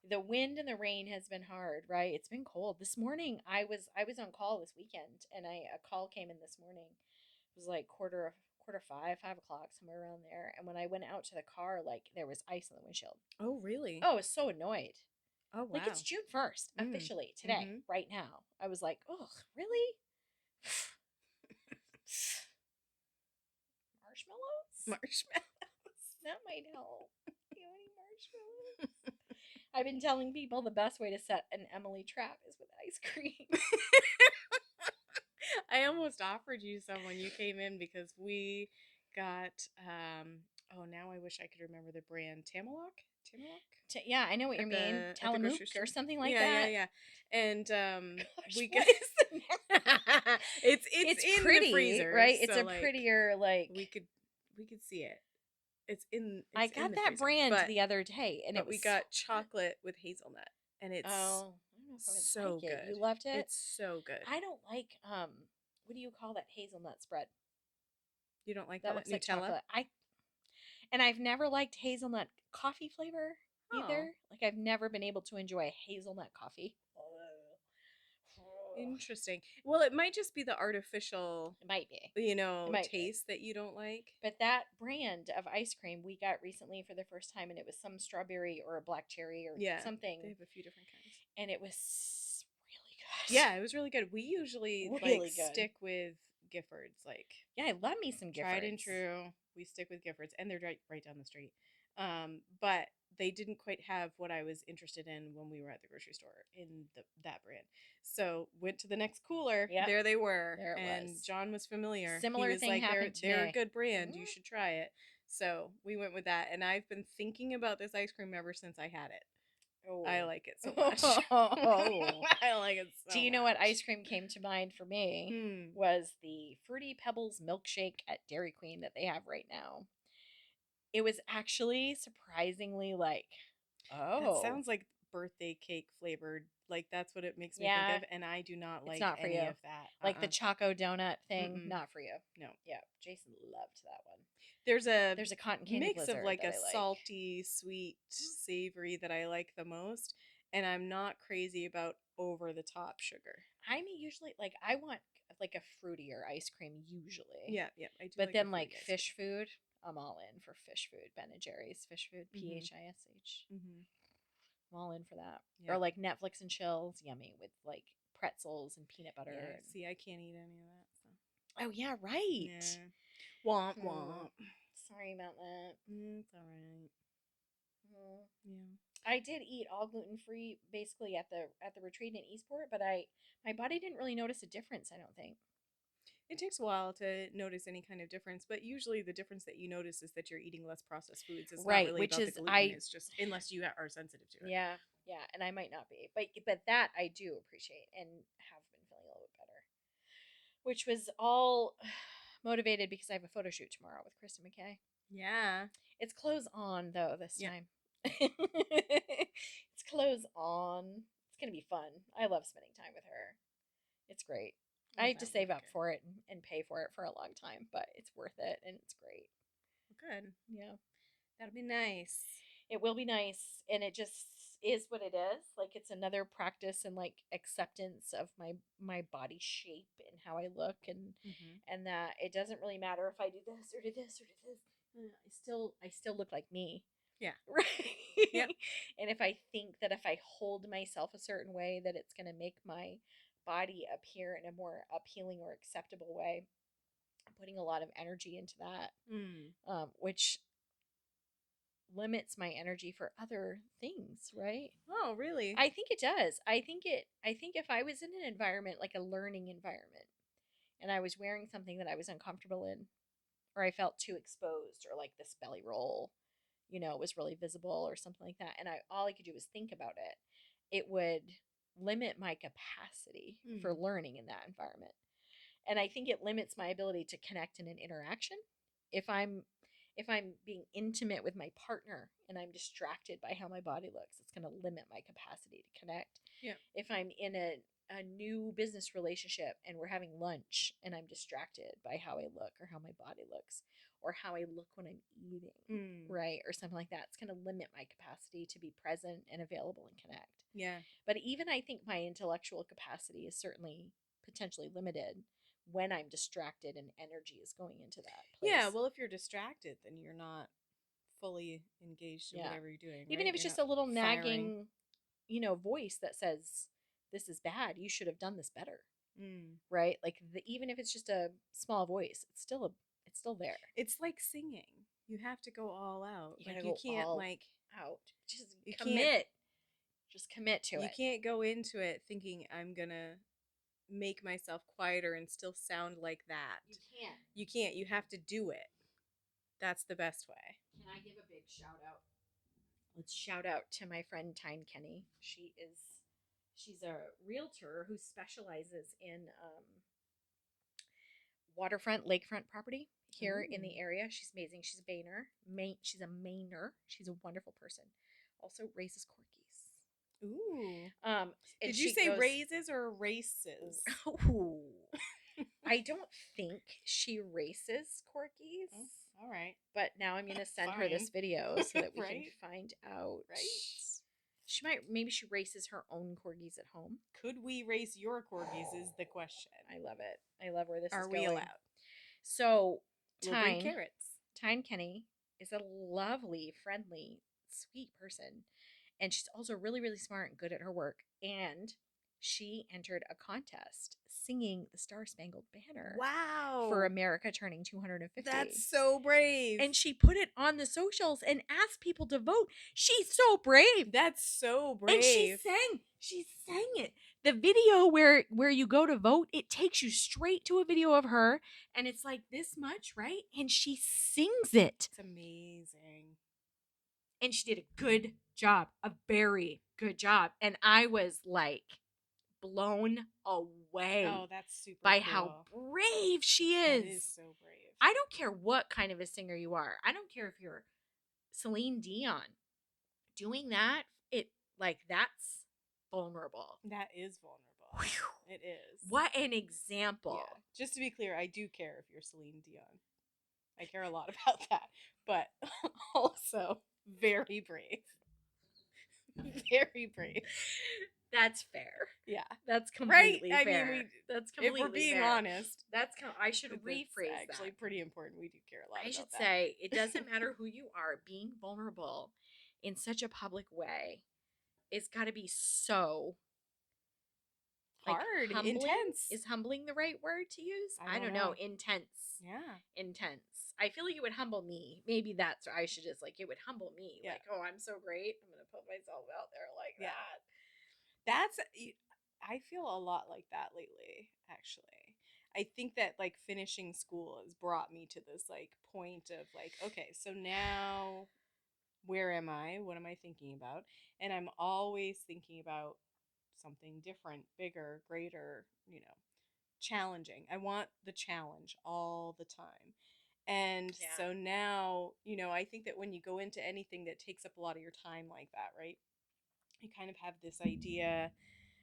The wind and the rain has been hard, right? It's been cold. This morning I was on call this weekend, and a call came in this morning. It was like quarter 5 o'clock, somewhere around there. And when I went out to the car, like there was ice on the windshield. Oh, really? Oh, I was so annoyed. Oh, wow. Like it's June 1st, officially today, right now. I was like, oh, really? Marshmallows? That might help. You want any marshmallows? I've been telling people the best way to set an Emily trap is with ice cream. I almost offered you some when you came in because we got now I wish I could remember the brand. Tamalok? Yeah, I know what you mean. Tillamook or something like that. Yeah. And Gosh, we what got is the name? it's in pretty, the freezer, right? So it's a prettier like we could see it. It's in. I got in that freezer, brand the other day, and we got chocolate with hazelnut, and it's I don't know if I would so like it. good. You loved it. It's so good. I don't like what do you call that hazelnut spread? You don't like that that looks Nutella? like chocolate. I've never liked hazelnut coffee flavor either. Like I've never been able to enjoy hazelnut coffee. Interesting. Well, it might just be the artificial. It might be. Taste that you don't like. But that brand of ice cream we got recently for the first time, and it was some strawberry or a black cherry or something. They have a few different kinds. And it was really good. Yeah, it was really good. We usually stick with Giffords. Yeah, I love me some Giffords. Tried and true. We stick with Giffords, and they're right down the street. But they didn't quite have what I was interested in when we were at the grocery store in that brand. So went to the next cooler. Yep. There they were. There it was. John was familiar. Similar he was thing like, happened to they're me. a good brand. You should try it. So we went with that, and I've been thinking about this ice cream ever since I had it. Oh. I like it so much. I like it so much. Do you know what ice cream came to mind for me? Was the Fruity Pebbles milkshake at Dairy Queen that they have right now. It was actually surprisingly that sounds like birthday cake flavored. Like that's what it makes me think of, and I do not like any of that. Like the Choco donut thing, not for you. No. Yeah, Jason loved that one. There's a cotton candy mix of like a like. salty, sweet, savory that I like the most, and I'm not crazy about over the top sugar. I'm usually like I want like a fruitier ice cream usually. Yeah, I do. But then like fish food, I'm all in for fish food. Ben and Jerry's fish food, PHISH. I'm all in for that. Yeah. Or like Netflix and chills, yummy, with like pretzels and peanut butter. Yeah. And... See, I can't eat any of that. So. Oh yeah, right. Yeah. Womp womp. Sorry about that. It's all right. Yeah. I did eat all gluten free basically at the retreat in Eastport, but my body didn't really notice a difference. I don't think. It takes a while to notice any kind of difference, but usually the difference that you notice is that you're eating less processed foods. It's not Right, really which about the is gluten. It's just unless you are sensitive to it. Yeah, yeah, and I might not be, but that I do appreciate and have been feeling a little bit better, which was all motivated because I have a photo shoot tomorrow with Krista McKay. Yeah. It's clothes on though this Yeah. time. It's clothes on. It's gonna be fun. I love spending time with her. It's great. I have to save up for it and pay for it for a long time, but it's worth it and it's great. Good. Yeah. That'll be nice. It will be nice, and it just is what it is. Like it's another practice and like acceptance of my body shape and how I look, and that it doesn't really matter if I do this or do this or do this. I still look like me. Yeah. Right. Yep. And if I think that if I hold myself a certain way that it's going to make my body appear in a more appealing or acceptable way, I'm putting a lot of energy into that, which limits my energy for other things, right? Oh, really? I think it does. I think if I was in an environment like a learning environment and I was wearing something that I was uncomfortable in, or I felt too exposed, or like this belly roll, was really visible or something like that, and all I could do was think about it would limit my capacity for learning in that environment. And I think it limits my ability to connect in an interaction. If I'm being intimate with my partner and I'm distracted by how my body looks, it's going to limit my capacity to connect. Yeah. If I'm in a new business relationship and we're having lunch and I'm distracted by how I look or how my body looks or how I look when I'm eating, right? Or something like that, it's going to limit my capacity to be present and available and connect. Yeah. But even I think my intellectual capacity is certainly potentially limited when I'm distracted and energy is going into that place. Yeah, well, if you're distracted, then you're not fully engaged in whatever you're doing. Even right? if it's You're just a little firing. nagging, voice that says, "This is bad. You should have done this better." Mm. Right? Like even if it's just a small voice, it's still there. It's like singing. You have to go all out. You like gotta you go can't all like out. Just you commit. Just commit to you it. can't go into it thinking I'm gonna make myself quieter and still sound like that. You can't. You can't. You have to do it. That's the best way. Can I give a big shout out? Let's shout out to my friend Tyne Kenny. She's a realtor who specializes in waterfront, lakefront property here in the area. She's amazing. She's a Mainer. She's a Mainer. She's a wonderful person. Also raises corgis. Ooh. Did you say raises or races? Ooh. I don't think she races corgis. Oh, all right. But now I'm going to send her this video so that we right? can find out. Right. Maybe she races her own corgis at home. Could we race your corgis is the question. I love it. I love where this is going. Are we allowed? So, we'll bring carrots. Tyne Kenny is a lovely, friendly, sweet person. And she's also really, really smart and good at her work. And she entered a contest singing the Star Spangled Banner. Wow. For America turning 250. That's so brave. And she put it on the socials and asked people to vote. She's so brave. That's so brave. And she sang it. The video where you go to vote, it takes you straight to a video of her, and it's like this much, right? And she sings it. It's amazing. And she did a good job, a very good job. And I was like blown away. Oh, that's super by cool. how brave she is. That is so brave. I don't care what kind of a singer you are. I don't care if you're Celine Dion. Doing that, that's vulnerable. That is vulnerable. Whew. It is. What an example. Yeah. Just to be clear, I do care if you're Celine Dion. I care a lot about that, but also very brave. Very brave. That's fair. Yeah, that's completely right? fair. I mean, that's completely if we're being fair. honest, I should rephrase that. Actually, pretty important. We do care a lot. I should say it doesn't matter who you are. Being vulnerable in such a public way it's got to be so like Hard, humbling. intense. Is humbling the right word to use? I I don't don't know. know. Intense. Yeah. Intense. I feel like it would humble me. Maybe that's I should just like it would humble me. Yeah. Like, oh, I'm so great. I'm gonna put myself out there like Yeah. that. That's I feel a lot like that lately, actually. I think that like finishing school has brought me to this like point of like, okay, so now where am I? What am I thinking about? And I'm always thinking about something different, bigger, greater, challenging. I want the challenge all the time. And Yeah. so now, I think that when you go into anything that takes up a lot of your time like that, right? You kind of have this idea.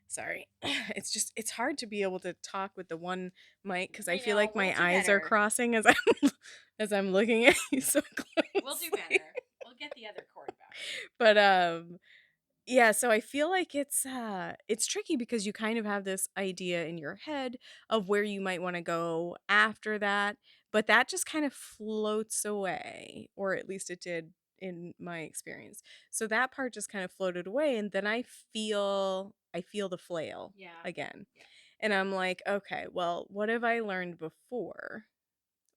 Sorry. It's hard to be able to talk with the one mic cuz I feel know. like We'll my do eyes are better. crossing as I'm as I'm looking at you so closely. We'll do better. We'll get the other cord back. But yeah, so I feel like it's tricky because you kind of have this idea in your head of where you might want to go after that, but that just kind of floats away, or at least it did in my experience. So that part just kind of floated away, and then I feel the flail Yeah. again. Yeah. And I'm like, okay, well, what have I learned before?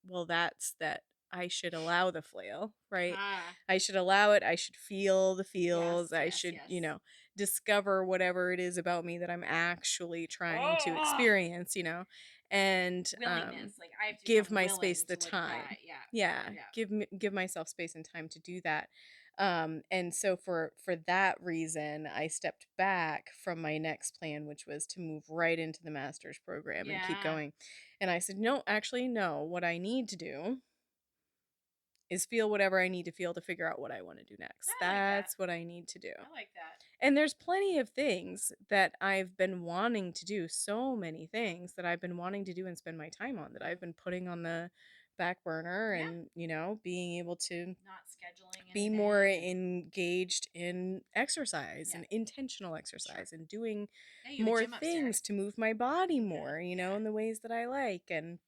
Well, that's that I should allow the flail, right? Ah. I should allow it. I should feel the Yes. feels. I Yes. should, Yes. discover whatever it is about me that I'm actually trying to Oh. experience, and Willingness. Like I have to give become my space willing the to look at that. time. Yeah. Yeah, Yeah. give myself space and time to do that. And so for that reason, I stepped back from my next plan, which was to move right into the master's program and keep Yeah. going. And I said, no, actually, no. What I need to do is feel whatever I need to feel to figure out what I want to do next. I like that. That's what I need to do. I like that. And there's plenty of things that I've been wanting to do, so many things that I've been wanting to do and spend my time on that I've been putting on the back burner Yeah. and, being able to Not scheduling be anything. more engaged in exercise Yeah. and intentional exercise and doing Yeah, you have a more gym upstairs. things to move my body Yeah, more, yeah. in the ways that I like, and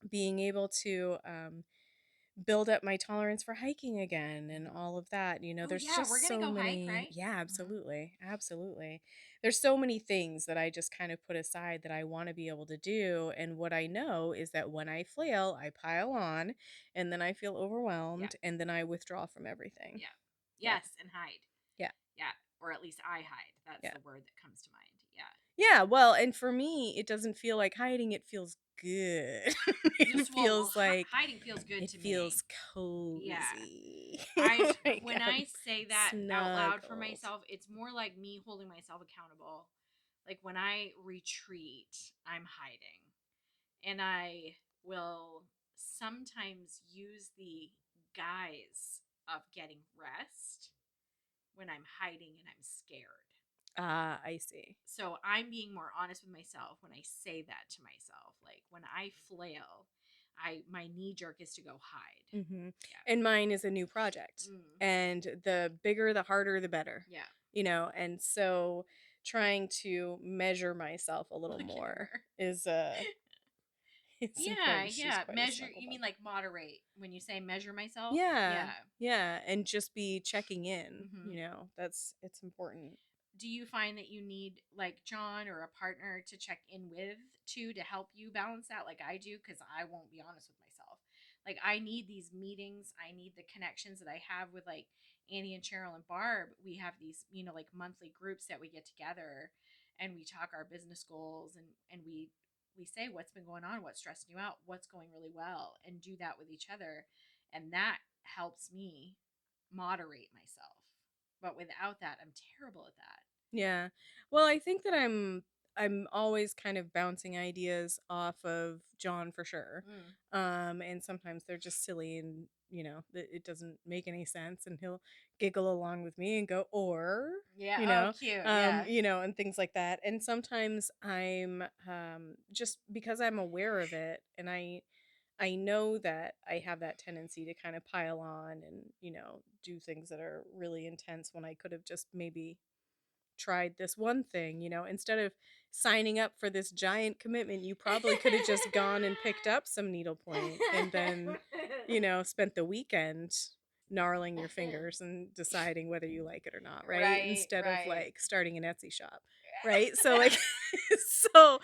being able to build up my tolerance for hiking again and all of that. Oh There's yeah, we're just gonna so go hike, many. right? Yeah, Mm-hmm. absolutely. Absolutely. There's so many things that I just kind of put aside that I want to be able to do. And what I know is that when I flail, I pile on and then I feel Yeah. overwhelmed and then I withdraw from everything. Yeah. Yeah. Yes, and hide. Yeah. Yeah. Or at least I hide. That's Yeah. the word that comes to mind. Yeah. Yeah. Well, and for me, it doesn't feel like hiding. It feels good. It Just well, feels like hiding feels good it to me. feels Yeah. cozy. I Like when I'm I say that out loud for snuggled. myself, it's more like me holding myself accountable. Like when I retreat, I'm hiding. And I will sometimes use the guise of getting rest when I'm hiding and I'm scared. Ah, I see. So I'm being more honest with myself when I say that to myself. Like when I flail, I my knee jerk is to go hide. Mm-hmm. Yeah. And mine is a new project. Mm. And the bigger, the harder, the better. Yeah. And so trying to measure myself a little Look at more her. is it's Yeah, important. She's yeah. quite a Measure. snuggle You bug. mean like moderate when you say measure myself? Yeah. Yeah. Yeah. And just be checking in, Mm-hmm. it's important. Do you find that you need like John or a partner to check in with too to help you balance that like I do? Because I won't be honest with myself. Like I need these meetings. I need the connections that I have with like Annie and Cheryl and Barb. We have these, like monthly groups that we get together and we talk our business goals and we say what's been going on, what's stressing you out, what's going really well, and do that with each other. And that helps me moderate myself. But without that, I'm terrible at that. Yeah. Well, I think that I'm always kind of bouncing ideas off of John for sure. Mm. And sometimes they're just silly and it doesn't make any sense and he'll giggle along with me and go or Yeah. Oh, cute. Yeah. and things like that. And sometimes I'm just because I'm aware of it and I know that I have that tendency to kind of pile on and do things that are really intense when I could have just maybe tried this one thing, instead of signing up for this giant commitment, you probably could have just gone and picked up some needlepoint and then, spent the weekend, gnarling your fingers and deciding whether you like it or not, right? Right, Instead of right. like starting an Etsy shop, right? So like so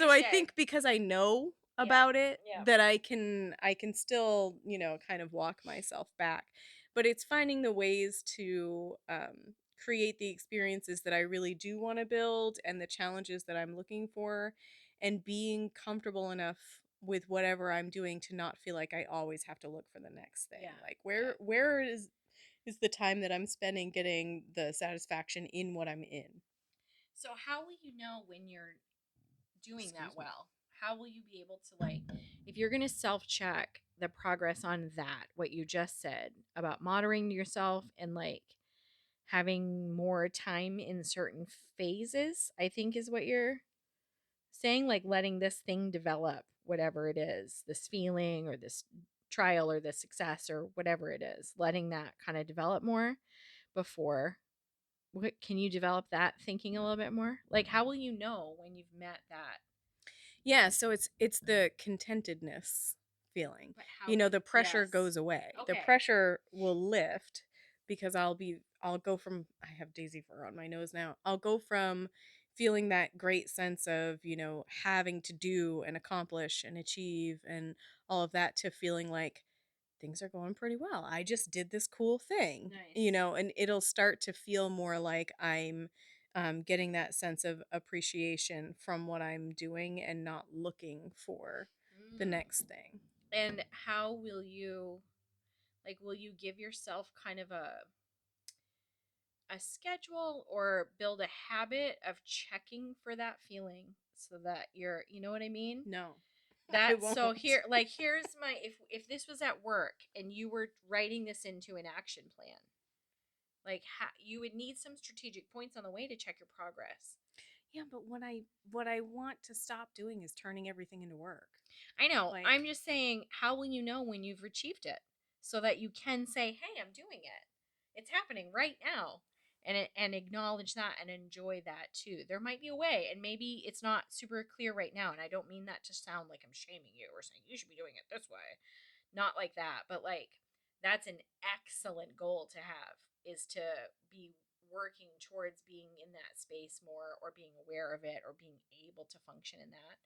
I Touche. think because I know Yeah, about it yeah. that I can still, you know, kind of walk myself back. But it's finding the ways to create the experiences that I really do want to build and the challenges that I'm looking for and being comfortable enough with whatever I'm doing to not feel like I always have to look for the next thing. Yeah, Like yeah. where is the time that I'm spending getting the satisfaction in what I'm in? So how will you know when you're doing Excuse that me. well? How will you be able to, like, if you're going to self-check the progress on that, what you just said about monitoring yourself and like having more time in certain phases, I think is what you're saying, like letting this thing develop, whatever it is, this feeling or this trial or this success or whatever it is, letting that kind of develop more before. What can you develop that thinking a little bit more? Like, how will you know when you've met that? Yeah, so it's the contentedness feeling. But how You know, can, the pressure yes. goes away. The Okay. pressure will lift because I'll go from I have daisy fur on my nose now. I'll go from feeling that great sense of, you know, having to do and accomplish and achieve and all of that to feeling like things are going pretty well. I just did this cool thing, you Nice. know, and it'll start to feel more like I'm getting that sense of appreciation from what I'm doing and not looking for the Mm. next thing. And how will you, like, will you give yourself kind of a schedule or build a habit of checking for that feeling so that you're, you know what I mean? No, I That, so won't. here, like, here's my, if this was at work and you were writing this into an action plan, like, you would need some strategic points on the way to check your progress. Yeah, but what I want to stop doing is turning everything into work. I know. Like, I'm just saying, how will you know when you've achieved it so that you can say, "Hey, I'm doing it. It's happening right now." And acknowledge that and enjoy that too. There might be a way, and maybe it's not super clear right now, and I don't mean that to sound like I'm shaming you or saying you should be doing it this way. Not like that, but like that's an excellent goal to have, is to be working towards being in that space more or being aware of it or being able to function in that.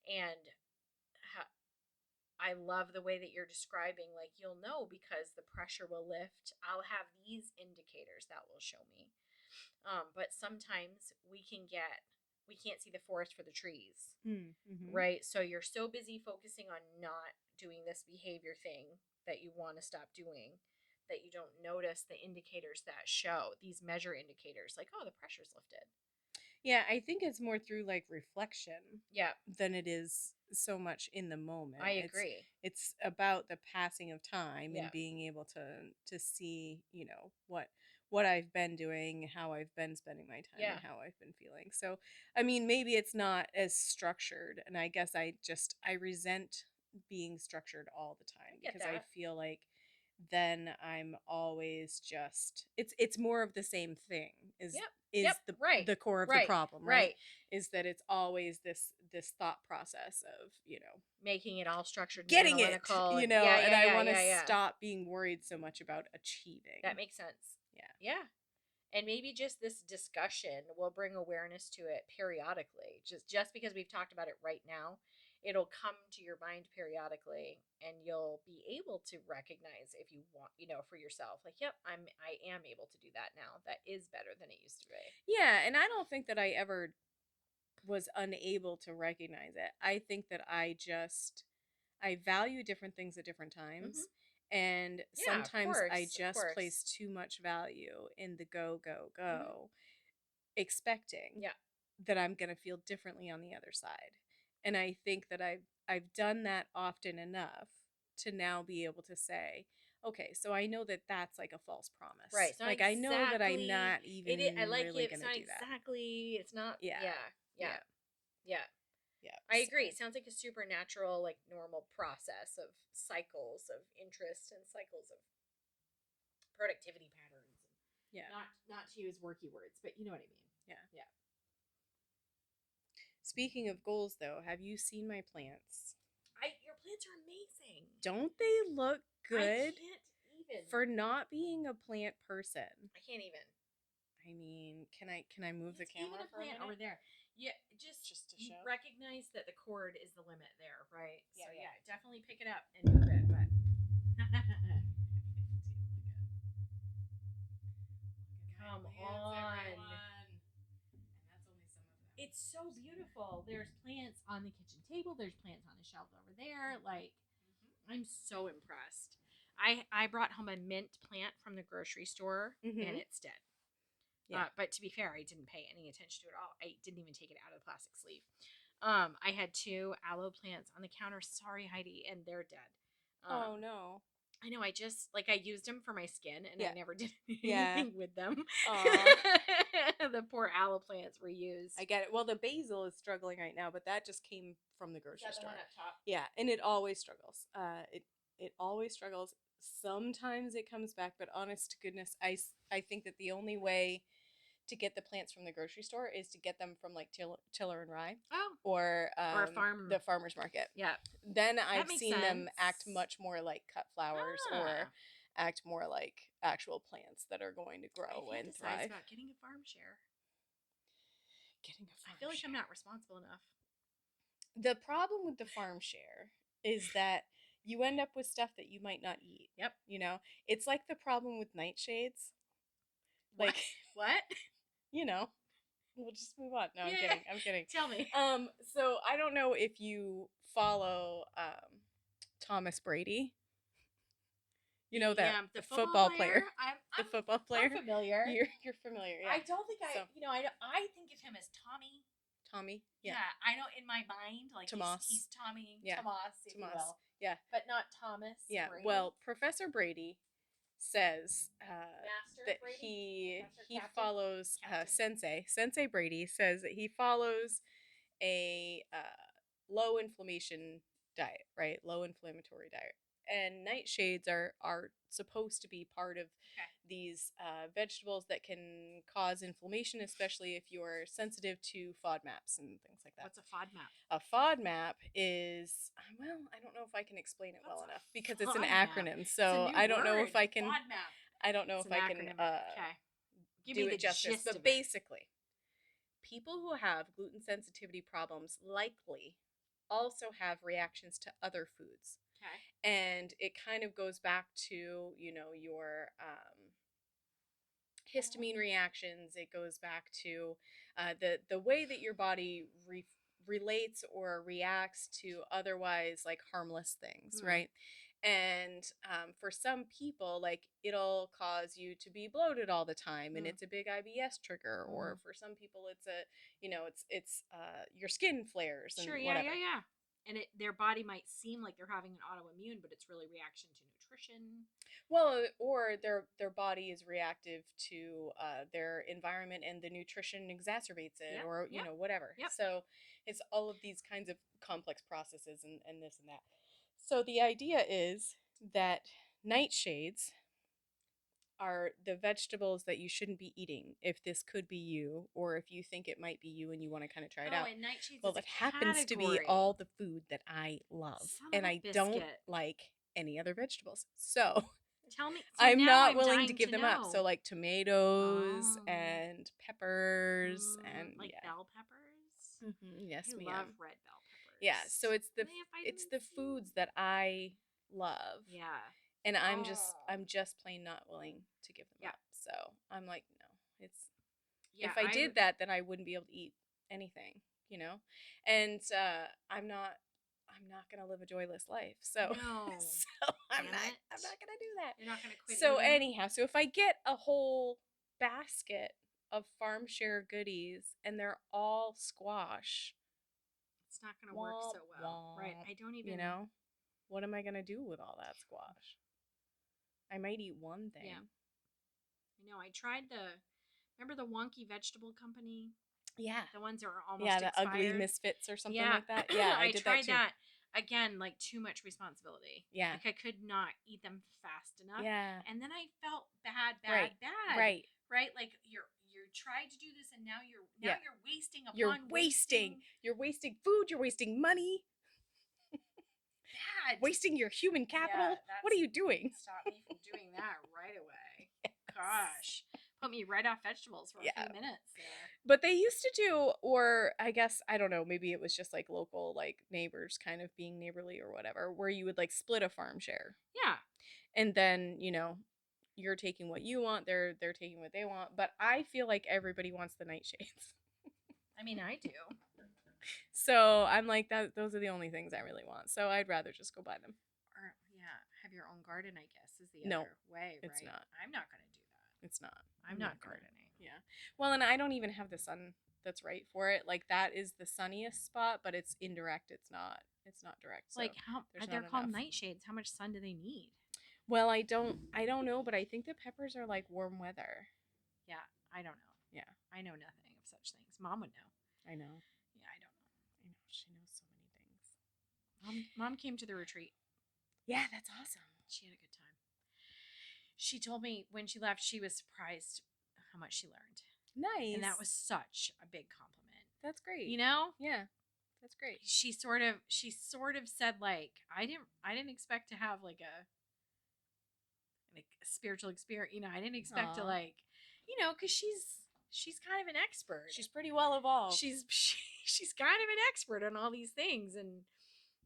And I love the way that you're describing, like, you'll know because the pressure will lift. I'll have these indicators that will show me. But sometimes we can't see the forest for the trees, mm-hmm. right? So you're so busy focusing on not doing this behavior thing that you want to stop doing that you don't notice the indicators that show these measure indicators, like, oh, the pressure's lifted. Yeah, I think it's more through like reflection Yeah, than it is so much in the I moment. agree. It's about the passing of time Yeah, and being able to see, you know, what I've been doing, how I've been spending my time and yeah, how I've been feeling. So, I mean, maybe it's not as structured and I guess I resent being structured all the I time get because I that. feel like then I'm always just it's more of the same thing Yep, yep, is right, the core of the right, problem, right? right. Is that it's always this thought process of, you know, Making it all structured and getting it, analytical you and know, yeah, and yeah, I yeah, want to yeah, yeah. stop being worried so much about achieving. That makes sense. Yeah. Yeah. And maybe just this discussion will bring awareness to it periodically. Just because we've talked about it right now, it'll come to your mind periodically and you'll be able to recognize if you want, for yourself. Like, yep, I am able to do that now. That is better than it used to be. Yeah, and I don't think that I ever was unable to recognize it. I think that I value different things at different Mhm. times. And Yeah, of sometimes I course, of just place course. too much value in the go, go, Mhm. go, expecting Yeah. that I'm going to feel differently on the other side. And I think that I've done that often enough to now be able to say, okay, so I know that that's like a false Right. promise. It's not like I know that I'm exactly not I even like really it. going It's to not do that. exactly. It's not. Yeah. Yeah. Yeah. Yeah. Yeah. Yeah. I So, agree. It sounds like a supernatural, like normal process of cycles of interest and cycles of productivity patterns. yeah. Not to use worky words, but you know what I mean. Yeah. Yeah. Speaking of goals though, have you seen my plants? Your plants are amazing. Don't they look I good? can't even. For not being a plant person. I can't even. I mean, can I move the camera even a for a plant minute? over there? Yeah, just to show. recognize that the cord is the limit there, right? Yeah, so yeah. definitely pick it up and move it. But come on. And that's only some of them. It's so beautiful. There's plants on the kitchen table. There's plants on the shelf over there. Like, I'm so impressed. I brought home a mint plant from the grocery store, and it's dead. Yeah. But to be fair, I didn't pay any attention to it at all. I didn't even take it out of the plastic sleeve. I had 2 aloe plants on the counter. Sorry, Heidi, and they're dead. Oh no. I know. I just I used them for my skin, and I never did Yeah. anything with them. The poor aloe plants were used. I get it. Well, the basil is struggling right now, but that just came from the grocery Is that store. the one up top? Yeah, and it always struggles. It always struggles. Sometimes it comes back, but honest to goodness, I think that the only way to get the plants from the grocery store is to get them from like Tiller and Rye. Oh. Or a farm. the farmer's market. Yeah. Then I've seen them sense. act much more like cut flowers or act more like actual plants that are going to grow and thrive. About getting a farm share. I feel like I'm not responsible enough. The problem with the farm share is that you end up with stuff that you might not eat. Yep. You know, it's like the problem with nightshades. Like what? You know, we'll just move on. No, I'm kidding. Tell me. So I don't know if you follow Thomas Brady. You know that the football player. The football player. I'm familiar. You're familiar. Yeah. I don't think I think of him as Tommy. Tommy. Yeah. I know in my mind like Tomas. He's Tommy. Yeah. Tomas, if you will. Yeah. But not Thomas. Yeah. Brady. Well, Professor Brady says that Brady? he follows Sensei Brady says that he follows a low inflammation diet, right? Low inflammatory diet. And nightshades are supposed to be part of these vegetables that can cause inflammation, especially if you're sensitive to FODMAPs and things like that. What's a FODMAP? A FODMAP is, well, I don't know if I can explain it well enough because it's an acronym. So I don't know if I can. FODMAP. I don't know if I can do it justice. But basically, people who have gluten sensitivity problems likely also have reactions to other foods. Okay. And it kind of goes back to, your histamine reactions. It goes back to the way that your body relates or reacts to otherwise like harmless things, right? And for some people, like it'll cause you to be bloated all the time, and it's a big IBS trigger. Or for some people, it's it's your skin flares and whatever. Yeah. And their body might seem like they're having an autoimmune, but it's really reaction to nutrition. Well, or their body is reactive to their environment, and the nutrition exacerbates it, or whatever. Yep. So it's all of these kinds of complex processes and this and that. So the idea is that nightshades are the vegetables that you shouldn't be eating if this could be you, or if you think it might be you and you want to kind of try it out. And nightshades well, it happens to be all the food that I love, and I don't like any other vegetables. So tell me, I'm not willing to give them up. So like tomatoes and peppers and like bell peppers. Mm-hmm. Yes, I love red bell peppers. Yeah, so it's the foods that I love. Yeah. And I'm just plain not willing to give them up. So I'm like, no, it's if I did that, then I wouldn't be able to eat anything, And I'm not gonna live a joyless life. So no. So I'm not gonna do that. You're not gonna quit. So anyhow, so if I get a whole basket of farm share goodies and they're all squash, it's not gonna work so well. Right. I don't even what am I gonna do with all that squash? I might eat one thing. Yeah. I know. I tried remember the wonky vegetable company? Yeah. The ones that are almost expired? The ugly misfits or something like that. Yeah, I did tried that too. Again, like too much responsibility. Yeah. Like I could not eat them fast enough. Yeah. And then I felt bad. Right. Right? Like you're trying to do this and now you're wasting upon You're wasting food, you're wasting money. Bad. Wasting your human capital. What are you doing? Stop me from doing that right away. Gosh. Put me right off vegetables for a Yeah. few minutes there. But they used to do, or I guess, I don't know, maybe it was just like local, like neighbors kind of being neighborly or whatever, where you would like split a farm share. Yeah. And then, you're taking what you want, they're taking what they want. But I feel like everybody wants the nightshades. I mean, I do. So I'm like, those are the only things I really want. So I'd rather just go buy them. Or, yeah, have your own garden, I guess, is the No, other way, right? it's not. I'm not going to do that. It's not. I'm not gonna- gardening. Yeah. Well, and I don't even have the sun that's right for it. Like that is the sunniest spot, but it's indirect. It's not. It's not direct. So Like how there's they're not called enough. nightshades. How much sun do they need? Well, I don't know, but I think the peppers are like warm weather. Yeah, I don't know. Yeah. I know nothing of such things. Mom would know. I know. Yeah, I don't know. I know. She knows so many things. Mom came to the retreat. Yeah, that's awesome. She had a good time. She told me when she left, she was surprised how much she learned. Nice. And that was such a big compliment. That's great. You know? Yeah. That's great. She sort of said like I didn't expect to have like a spiritual experience. I didn't expect to Aw. like, cuz she's kind of an expert. She's pretty well evolved. She's kind of an expert on all these things, and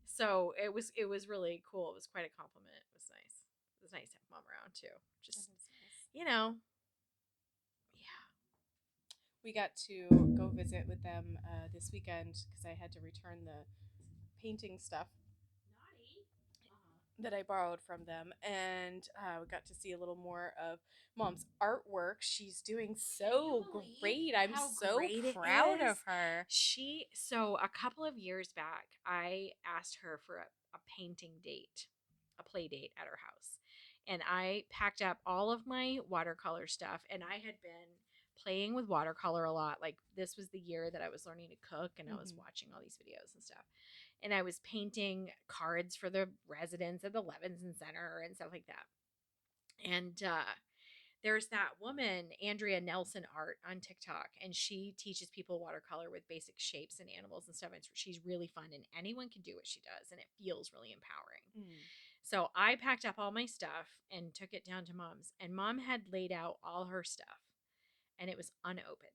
so it was really cool. It was quite a compliment. It was nice. It was nice to have mom around too. Just That is nice. yeah. We got to go visit with them this weekend because I had to return the painting stuff that I borrowed from them, and we got to see a little more of Mom's artwork. She's doing so great. I'm so proud of her. So a couple of years back, I asked her for a painting date, a play date at her house, and I packed up all of my watercolor stuff, and I had been playing with watercolor a lot. Like this was the year that I was learning to cook, and I was watching all these videos and stuff. And I was painting cards for the residents at the Levinson Center and stuff like that. And there's that woman, Andrea Nelson Art, on TikTok, and she teaches people watercolor with basic shapes and animals and stuff. And she's really fun, and anyone can do what she does, and it feels really empowering. So I packed up all my stuff and took it down to Mom's, and Mom had laid out all her stuff, and it was unopened.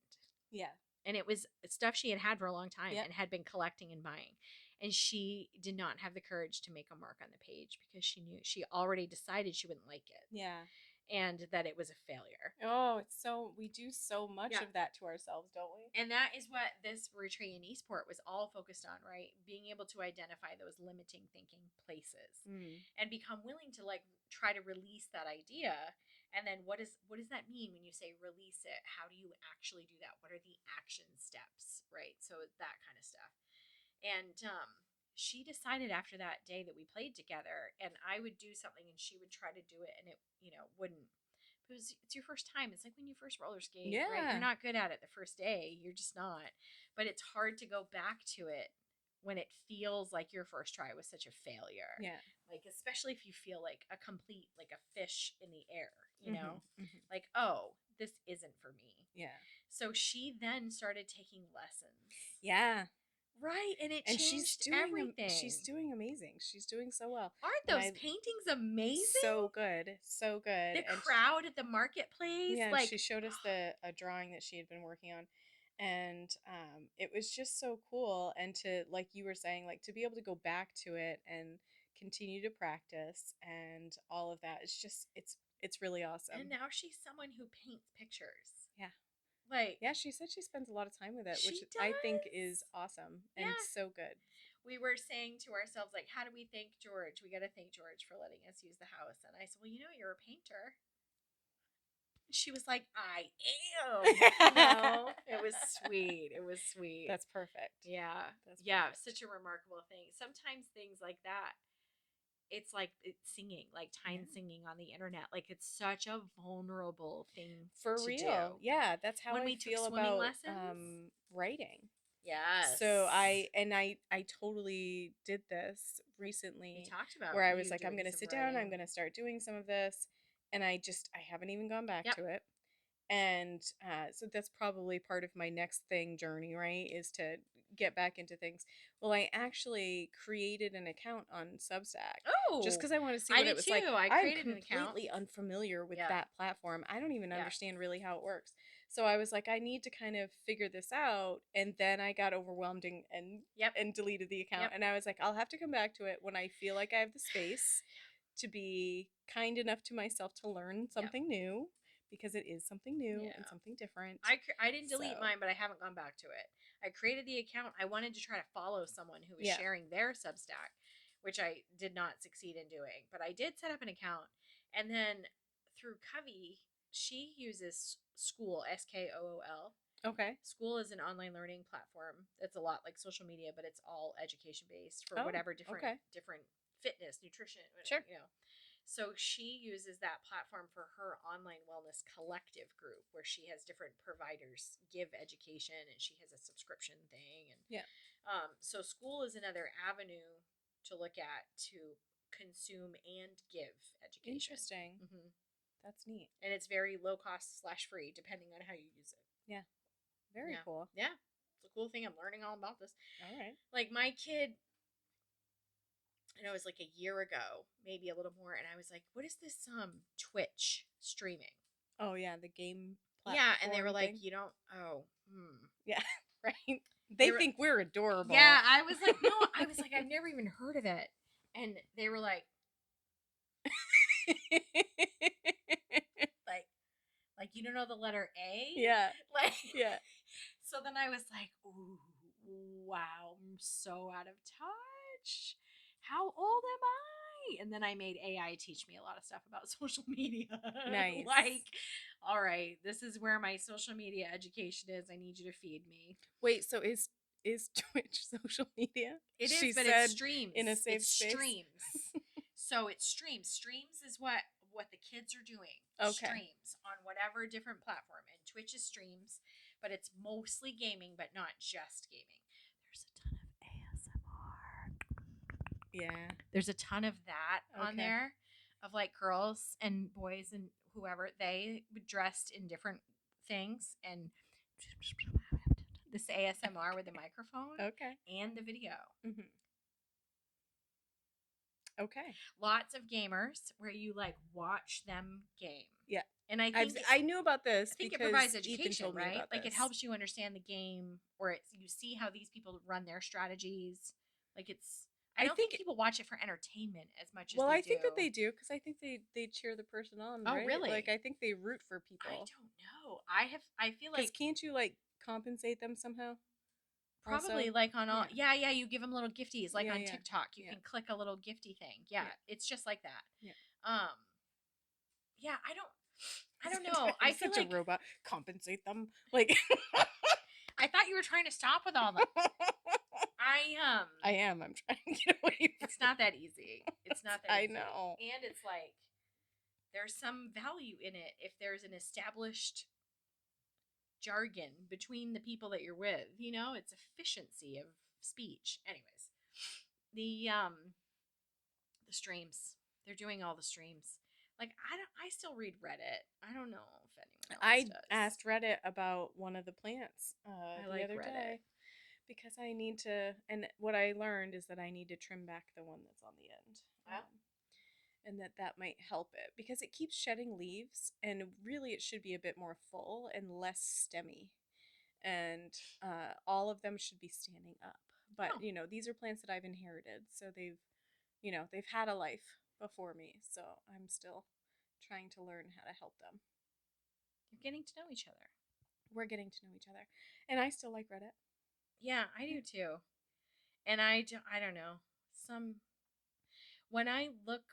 Yeah. And it was stuff she had had for a long time Yep. and had been collecting and buying. And she did not have the courage to make a mark on the page because she knew she already decided she wouldn't like it. Yeah. And that it was a failure. Oh, we do so much of that to ourselves, don't we? And that is what this retreat in Eastport was all focused on, right? Being able to identify those limiting thinking places and become willing to like try to release that idea. And then what does that mean when you say release it? How do you actually do that? What are the action steps, right? So that kind of stuff. And she decided after that day that we played together, and I would do something and she would try to do it, and it wouldn't. It's your first time. It's like when you first roller skate, right? You're not good at it the first day. You're just not. But it's hard to go back to it when it feels like your first try was such a failure. Yeah. Like, especially if you feel like a complete, like a fish in the air, like, oh, this isn't for me. Yeah. So she then started taking lessons. Yeah. Right, and it changed everything. She's doing amazing. She's doing so well. Aren't those paintings amazing? So good. So good. The crowd at the marketplace. Yeah, like she showed us a drawing that she had been working on. And it was just so cool. And to, like you were saying, like to be able to go back to it and continue to practice and all of that. It's really awesome. And now she's someone who paints pictures. Yeah. Yeah, she said she spends a lot of time with it, which does. I think is awesome and so good. We were saying to ourselves, like, how do we thank George? We got to thank George for letting us use the house. And I said, well, you're a painter. She was like, I am. It was sweet. It was sweet. That's perfect. Yeah. That's perfect. Such a remarkable thing. Sometimes things like that, it's like it's singing, like Tyne singing on the internet. Like it's such a vulnerable thing for to real. do. Yeah, that's how when I we feel took swimming about lessons. Writing. Yes. So I totally did this recently. We talked about where I was like, I'm going to sit down. I'm going to start doing some of this, and I haven't even gone back to it. And so that's probably part of my next journey, right? Is to get back into things. Well, I actually created an account on Substack. Oh, Just because I want to see I what did it was too. like. I I'm created an account. completely unfamiliar with Yeah. that platform. I don't even Yeah. understand really how it works. So I was like, I need to kind of figure this out. And then I got overwhelmed and deleted the account. Yep. And I was like, I'll have to come back to it when I feel like I have the space to be kind enough to myself to learn something new, because it is something new and something different. I didn't delete mine, but I haven't gone back to it. I created the account. I wanted to try to follow someone who was sharing their Substack, which I did not succeed in doing. But I did set up an account. And then through Covey, she uses School, Skool. Okay. School is an online learning platform that's a lot like social media, but it's all education based for whatever different fitness, nutrition, Sure. you know. So she uses that platform for her online wellness collective group, where she has different providers give education, and she has a subscription thing. And so School is another avenue to look at to consume and give education. Interesting. That's neat. And it's very low cost / free, depending on how you use it. Yeah. Very cool. Yeah. It's a cool thing. I'm learning all about this. All right. Like my kid, and it was like a year ago, maybe a little more, and I was like, what is this Twitch streaming? Oh yeah, the game platform. Yeah, and they were like, thing. you don't Yeah, right. They think we're adorable. Yeah, I was like, no, I was like, I've never even heard of it. And they were like like you don't know the letter A? Yeah. Like yeah. So then I was like, ooh, wow, I'm so out of touch. How old am I? And then I made AI teach me a lot of stuff about social media. Nice. Like, all right, this is where my social media education is. I need you to feed me. Wait, so is Twitch social media? It is, but it's streams. In a safe space? Streams. So it's streams. Streams is what the kids are doing. Okay. Streams on whatever different platform. And Twitch is streams, but it's mostly gaming, but not just gaming. There's a ton of ASMR. Yeah. There's a ton of that on there, of like girls and boys and whoever, they dressed in different things and this ASMR with the microphone and the video. Okay. Lots of gamers where you like watch them game. Yeah. And I think I knew about this. I think because it provides Ethan education, told me right? about Like this. it helps you understand the game, or you see how these people run their strategies. Like I don't think people watch it for entertainment as much as well, they I do. think that they do, because I think they cheer the person on. Oh, right? really? Like I think they root for people. I don't know. I feel like, can't you like compensate them somehow? Probably also? like on all yeah you give them little gifties, like on Yeah. TikTok you can click a little gifty thing. Yeah, it's just like that. Yeah, I don't know. I feel such like a robot. Compensate them. Like I thought you were trying to stop with all that. I am. I'm trying to get away from It's not that easy. It's not that I easy. know. And it's like there's some value in it if there's an established jargon between the people that you're with. You know, it's efficiency of speech. Anyways, the streams. They're doing all the streams. Like I still read Reddit. I don't know if anyone else does. asked Reddit about one of the plants I the like other Reddit. day, because I need to, and what I learned is that I need to trim back the one that's on the end. And that might help it, because it keeps shedding leaves, and really it should be a bit more full and less stemmy, and all of them should be standing up. But these are plants that I've inherited, so they've had a life before me, so I'm still trying to learn how to help them. You're getting to know each other. We're getting to know each other, and I still like Reddit. Yeah, I do too. And I don't know, when I look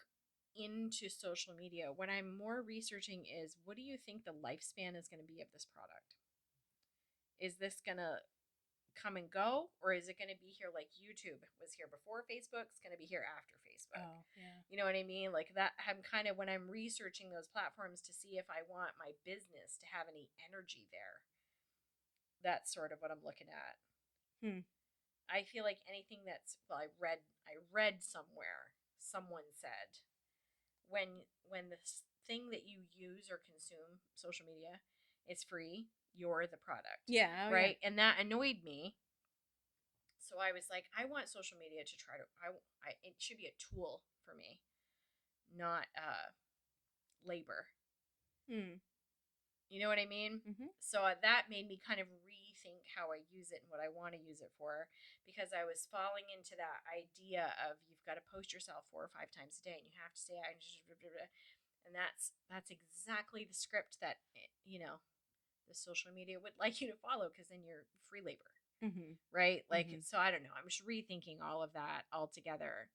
into social media, what I'm more researching is, what do you think the lifespan is going to be of this product? Is this going to come and go, or is it going to be here like YouTube was here before Facebook, it's going to be here after Facebook? Oh, yeah. You know what I mean? Like that, I'm kind of, when I'm researching those platforms to see if I want my business to have any energy there, that's sort of what I'm looking at. I feel like anything that's, well, I read somewhere, someone said, when the thing that you use or consume, social media, is free, you're the product. Yeah. Right? Yeah. And that annoyed me So I was like, I want social media to try to, it should be a tool for me, not labor. Mm. You know what I mean? Mm-hmm. So that made me kind of rethink how I use it and what I want to use it for, because I was falling into that idea of you've got to post yourself 4 or 5 times a day and you have to say, and that's exactly the script that, the social media would like you to follow, because then you're free labor. Mm-hmm. Right? Like, Mm-hmm. so I don't know. I'm just rethinking all of that altogether.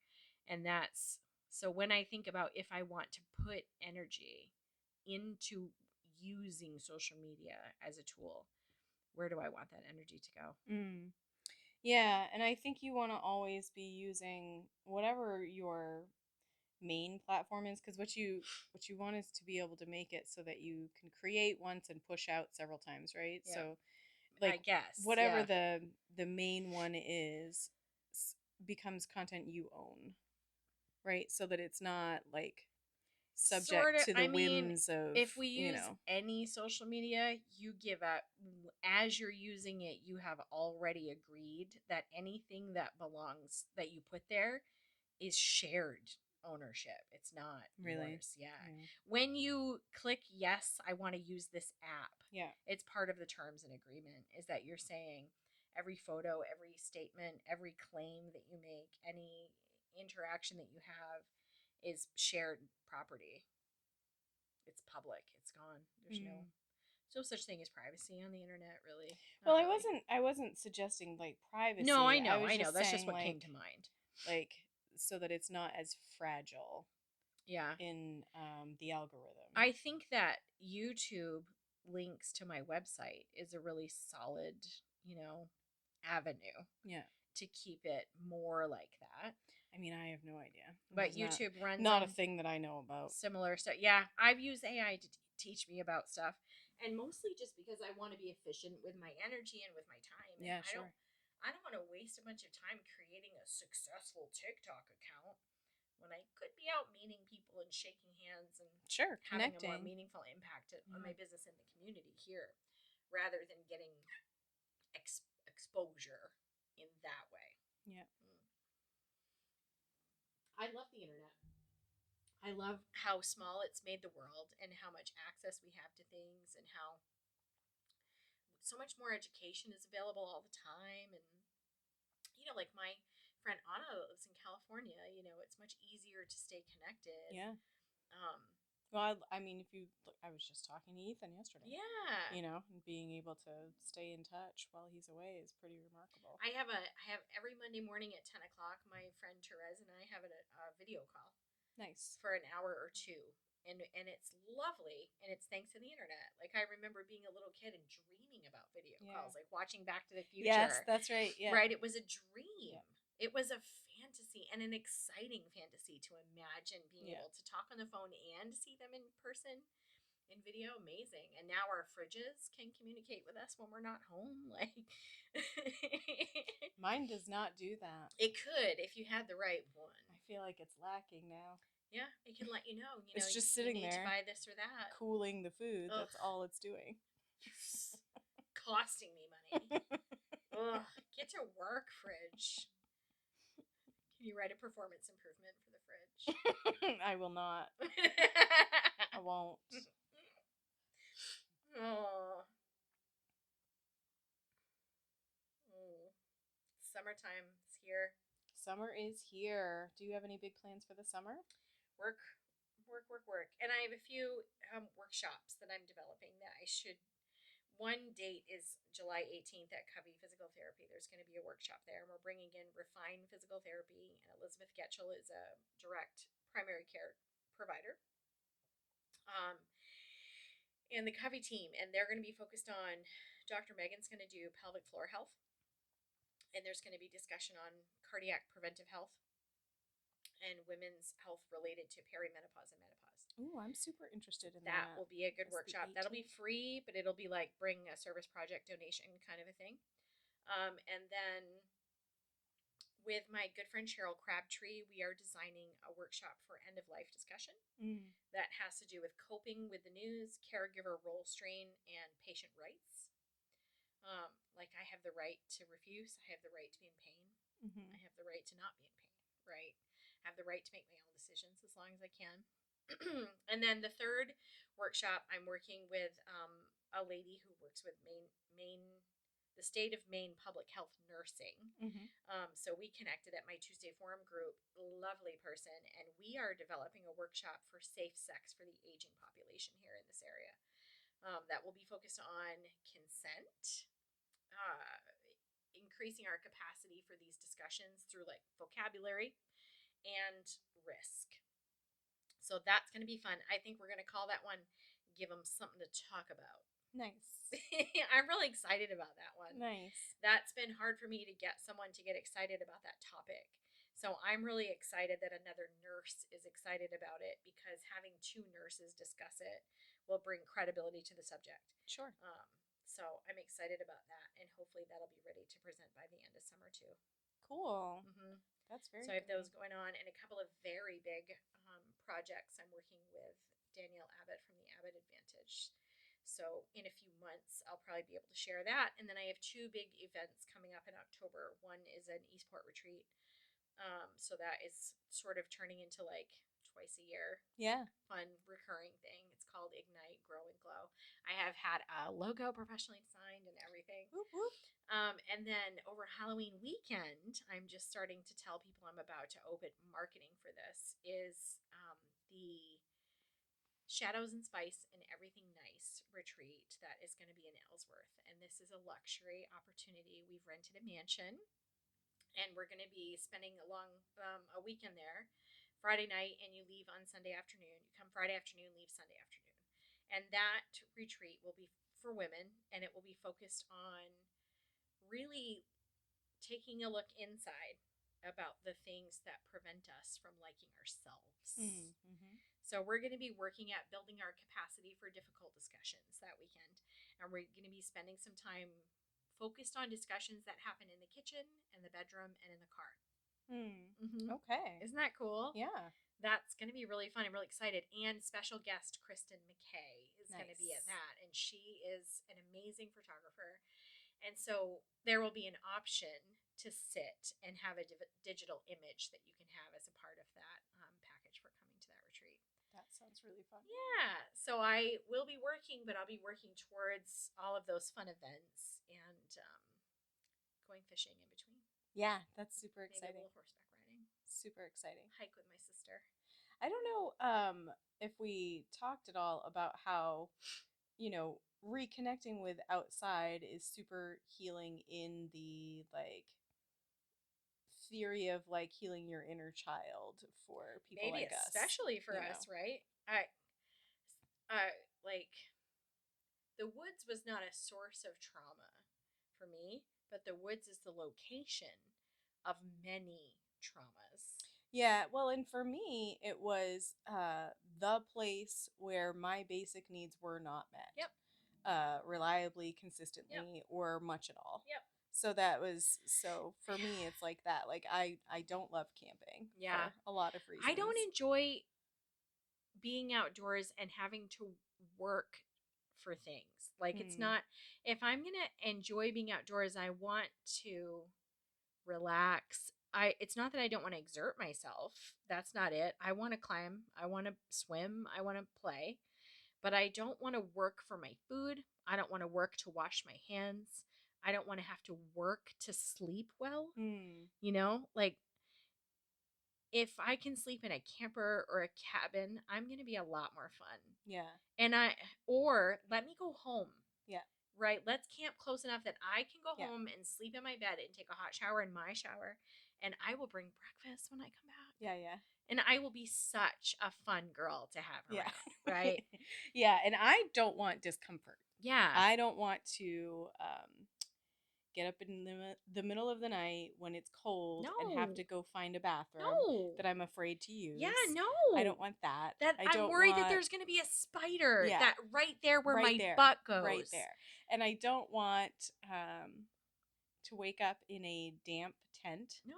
And that's so when I think about if I want to put energy into using social media as a tool, where do I want that energy to go? Mm. Yeah, and I think you want to always be using whatever your main platform is, because what you want is to be able to make it so that you can create once and push out several times, right? Yeah. So I like guess. whatever Yeah. the main one is becomes content you own, right? So that it's not like Sort subject of. to the I mean, whims of, if we use any social media, you give up as you're using it, you have already agreed that anything that belongs that you put there is shared ownership. It's not really. yours. Yeah. When you click yes, I want to use this app. Yeah. It's part of the terms and agreement is that you're saying every photo, every statement, every claim that you make, any interaction that you have is shared property. It's public. It's gone. There's no such thing as privacy on the internet, really. Not Well, really. I wasn't suggesting like privacy. No, I I know. was I know. just That's just saying what came to mind. like so that it's not as fragile Yeah. in the algorithm. I think that YouTube links to my website is a really solid, avenue Yeah. to keep it more like that. I mean, I have no idea. But YouTube runs not on a thing that I know about. similar stuff. Yeah, I've used AI to teach me about stuff, and mostly just because I want to be efficient with my energy and with my time. And Yeah, sure. I don't want to waste a bunch of time creating a successful TikTok account when I could be out meeting people and shaking hands and Sure, having a more connecting. meaningful impact on my business and the community here, rather than getting exposure in that way. Yeah. I love the internet. I love how small it's made the world and how much access we have to things, and how so much more education is available all the time. And like my friend Anna lives in California, it's much easier to stay connected. Yeah. Um, Well, I mean, if you, I was just talking to Ethan yesterday. yeah. And being able to stay in touch while he's away is pretty remarkable. I have every Monday morning at 10 o'clock. My friend Therese and I have a video call. Nice. For an hour or two. And it's lovely, and it's thanks to the internet. Like, I remember being a little kid and dreaming about video calls, like watching Back to the Future. Yes, that's right. Yeah. Right? It was a dream. Yeah. It was a fantasy, and an exciting fantasy to imagine being able to talk on the phone and see them in person in video. Amazing. And now our fridges can communicate with us when we're not home. Like, mine does not do that. It could if you had the right one. I feel like it's lacking now. Yeah, it can let you know. It's just sitting you need there to buy this or that, cooling the food. Ugh. That's all it's doing. Costing me money. Ugh, get to work, fridge. Can you write a performance improvement for the fridge? I will not. I won't. Oh. Summertime is here. Summer is here. Do you have any big plans for the summer? Work. And I have a few workshops that I'm developing that I should. One date is July 18th at Covey Physical Therapy. There's going to be a workshop there, and we're bringing in Refine Physical Therapy, and Elizabeth Getchell is a direct primary care provider. And the Covey team, and they're going to be focused on. Dr. Megan's going to do pelvic floor health, and there's going to be discussion on cardiac preventive health and women's health related to perimenopause and menopause. Ooh, I'm super interested in that. That will be a good workshop. That'll be free, but it'll be like bring a service project donation kind of a thing. And then with my good friend Cheryl Crabtree, we are designing a workshop for end of life discussion that has to do with coping with the news, caregiver role strain, and patient rights. Like I have the right to refuse. I have the right to be in pain. I have the right to not be in pain. Right. I have the right to make my own decisions as long as I can. And then the third workshop, I'm working with a lady who works with the state of Maine Public Health Nursing. So we connected at my Tuesday Forum group. Lovely person, and we are developing a workshop for safe sex for the aging population here in this area. That will be focused on consent, uh, increasing our capacity for these discussions through like vocabulary and risk. So that's going to be fun. I think we're going to call that one Give Them Something to Talk About. Nice. I'm really excited about that one. Nice. That's been hard for me to get someone to get excited about that topic. So I'm really excited that another nurse is excited about it, because having two nurses discuss it will bring credibility to the subject. Sure. So I'm excited about that, and hopefully that'll be ready to present by the end of summer too. Cool. That's very So I have great. those going on, and a couple of very big projects. I'm working with Danielle Abbott from the Abbott Advantage. So in a few months, I'll probably be able to share that. And then I have two big events coming up in October. One is an Eastport retreat. So that is sort of turning into like twice a year. Yeah. Fun recurring thing. It's called Ignite, Grow, and Glow. I have had a logo professionally signed and everything. Whoop, whoop. And then over Halloween weekend, I'm just starting to tell people I'm about to open marketing for this, is the Shadows and Spice and Everything Nice retreat that is going to be in Ellsworth. And this is a luxury opportunity. We've rented a mansion, and we're going to be spending a weekend there, Friday night, and you leave on Sunday afternoon. You come Friday afternoon, leave Sunday afternoon. And that retreat will be for women, and it will be focused on really taking a look inside about the things that prevent us from liking ourselves. So we're going to be working at building our capacity for difficult discussions that weekend. And we're going to be spending some time focused on discussions that happen in the kitchen, in the bedroom, and in the car. Okay. Isn't that cool? Yeah. That's going to be really fun. I'm really excited. And special guest Kristen McKay is going to be at Nice. that. And she is an amazing photographer. And so there will be an option to sit and have a digital image that you can have as a part of that package for coming to that retreat. That sounds really fun. Yeah. So I will be working, but I'll be working towards all of those fun events and going fishing in between. Yeah, that's super Maybe a exciting. little horseback riding. Super exciting. Hike with my sister. I don't know if we talked at all about how, reconnecting with outside is super healing in the like theory of like healing your inner child for people Maybe like us. especially for us, right? Like the woods was not a source of trauma for me, but the woods is the location of many traumas. Yeah, well, and for me, it was the place where my basic needs were not met. Yep. Reliably, consistently, or much at all. Yep. So that was for me. It's like that. Like I don't love camping. Yeah. For a lot of reasons. I don't enjoy being outdoors and having to work for things. Like it's not, if I'm going to enjoy being outdoors, I want to relax. It's not that I don't want to exert myself. That's not it. I want to climb, I want to swim, I want to play, but I don't want to work for my food. I don't want to work to wash my hands. I don't want to have to work to sleep well. Like if I can sleep in a camper or a cabin, I'm going to be a lot more fun. Yeah. Or let me go home. Yeah. Right? Let's camp close enough that I can go Yeah. home and sleep in my bed and take a hot shower in my shower. And I will bring breakfast when I come back. Yeah, yeah. And I will be such a fun girl to have around, yeah. right? Yeah, and I don't want discomfort. Yeah. I don't want to get up in the middle of the night when it's cold and have to go find a bathroom that I'm afraid to use. Yeah, no. I don't want that. I'm worried that there's going to be a spider that right there where my butt goes. Right there. And I don't want to wake up in a damp tent. No.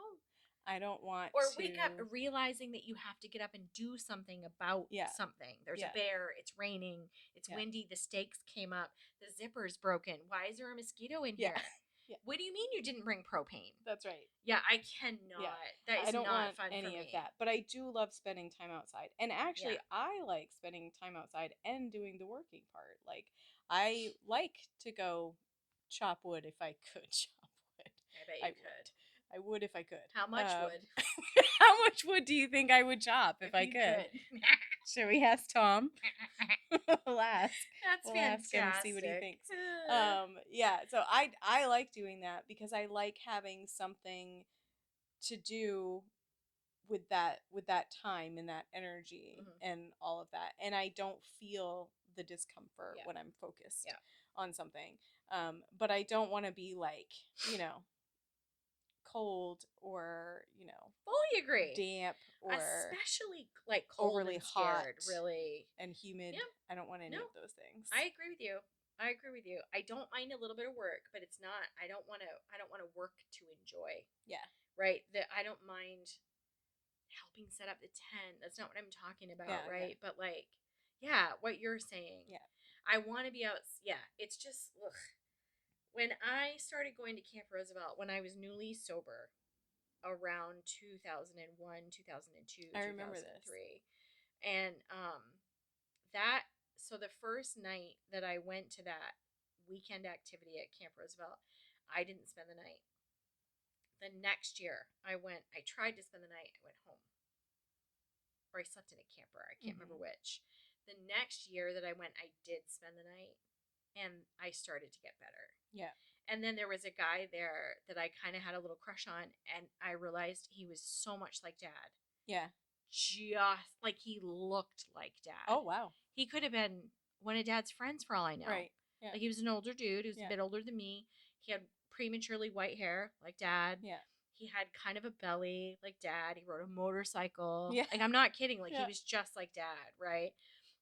I don't want or to wake up realizing that you have to get up and do something about Yeah. something. There's Yeah. a bear, it's raining, it's Yeah. windy, the stakes came up, the zipper's broken. Why is there a mosquito in Yeah. here? Yeah. What do you mean you didn't bring propane? That's right. Yeah, I cannot. That is I don't not want fun any for me. of that. But I do love spending time outside. And actually, Yeah. I like spending time outside and doing the working part. Like, I like to go chop wood if I could chop wood. I bet you could. I would if I could. How much wood? How much wood do you think I would chop if I you could? Should we ask Tom? we'll ask. That's We'll ask fantastic. him, see what he thinks. Yeah, so I like doing that because I like having something to do with that time and that energy and all of that, and I don't feel the discomfort when I'm focused on something. But I don't want to be like, cold or fully agree. damp or especially like cold overly and scared, hot really and humid. Yeah. I don't want any No. of those things. I agree with you. I don't mind a little bit of work, but it's not. I don't want to work to enjoy. Yeah. Right. That I don't mind helping set up the tent. That's not what I'm talking about. Yeah, right. But like, yeah, what you're saying. Yeah. I want to be out. Yeah. It's just ugh. When I started going to Camp Roosevelt when I was newly sober, around 2001, 2002, I remember 2003, and that so the first night that I went to that weekend activity at Camp Roosevelt, I didn't spend the night. The next year I tried to spend the night, I went home. Or I slept in a camper, I can't remember which. The next year that I went, I did spend the night and I started to get better. Yeah. And then there was a guy there that I kind of had a little crush on, and I realized he was so much like Dad. Yeah. Just like he looked like Dad. Oh, wow. He could have been one of Dad's friends for all I know. Right. Yeah. Like he was an older dude. He was a bit older than me. He had prematurely white hair like Dad. Yeah. He had kind of a belly like Dad. He rode a motorcycle. Yeah. Like I'm not kidding. Like Yeah. he was just like Dad, right?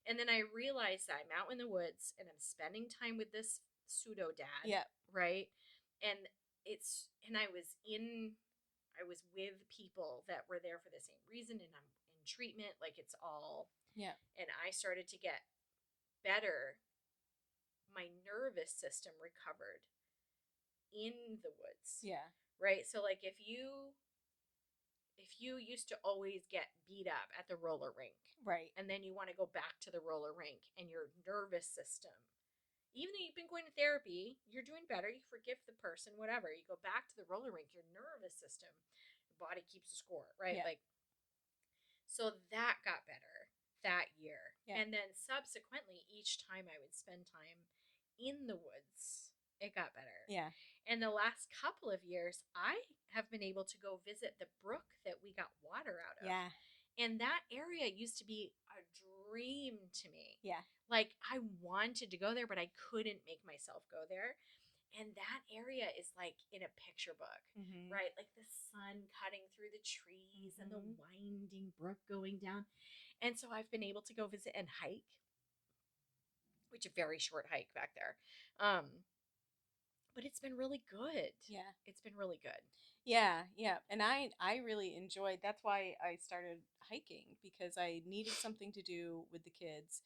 And then I realized that I'm out in the woods and I'm spending time with this pseudo dad. Yeah. Right. And I was with people that were there for the same reason, and I'm in treatment. Like it's all. Yeah. And I started to get better. My nervous system recovered in the woods. Yeah. Right. So like if you used to always get beat up at the roller rink. Right. And then you want to go back to the roller rink and your nervous system, even though you've been going to therapy, you're doing better, you forgive the person, whatever. You go back to the roller rink, your nervous system, your body keeps the score, right? Yeah. Like, so that got better that year. Yeah. And then subsequently, each time I would spend time in the woods, it got better. Yeah. And the last couple of years, I have been able to go visit the brook that we got water out of. Yeah. And that area used to be a dream to me. Yeah. Like I wanted to go there, but I couldn't make myself go there. And that area is like in a picture book, right? Like the sun cutting through the trees and the winding brook going down. And so I've been able to go visit and hike, which is a very short hike back there. But it's been really good. Yeah. It's been really good. Yeah, yeah. And I really enjoyed, that's why I started hiking, because I needed something to do with the kids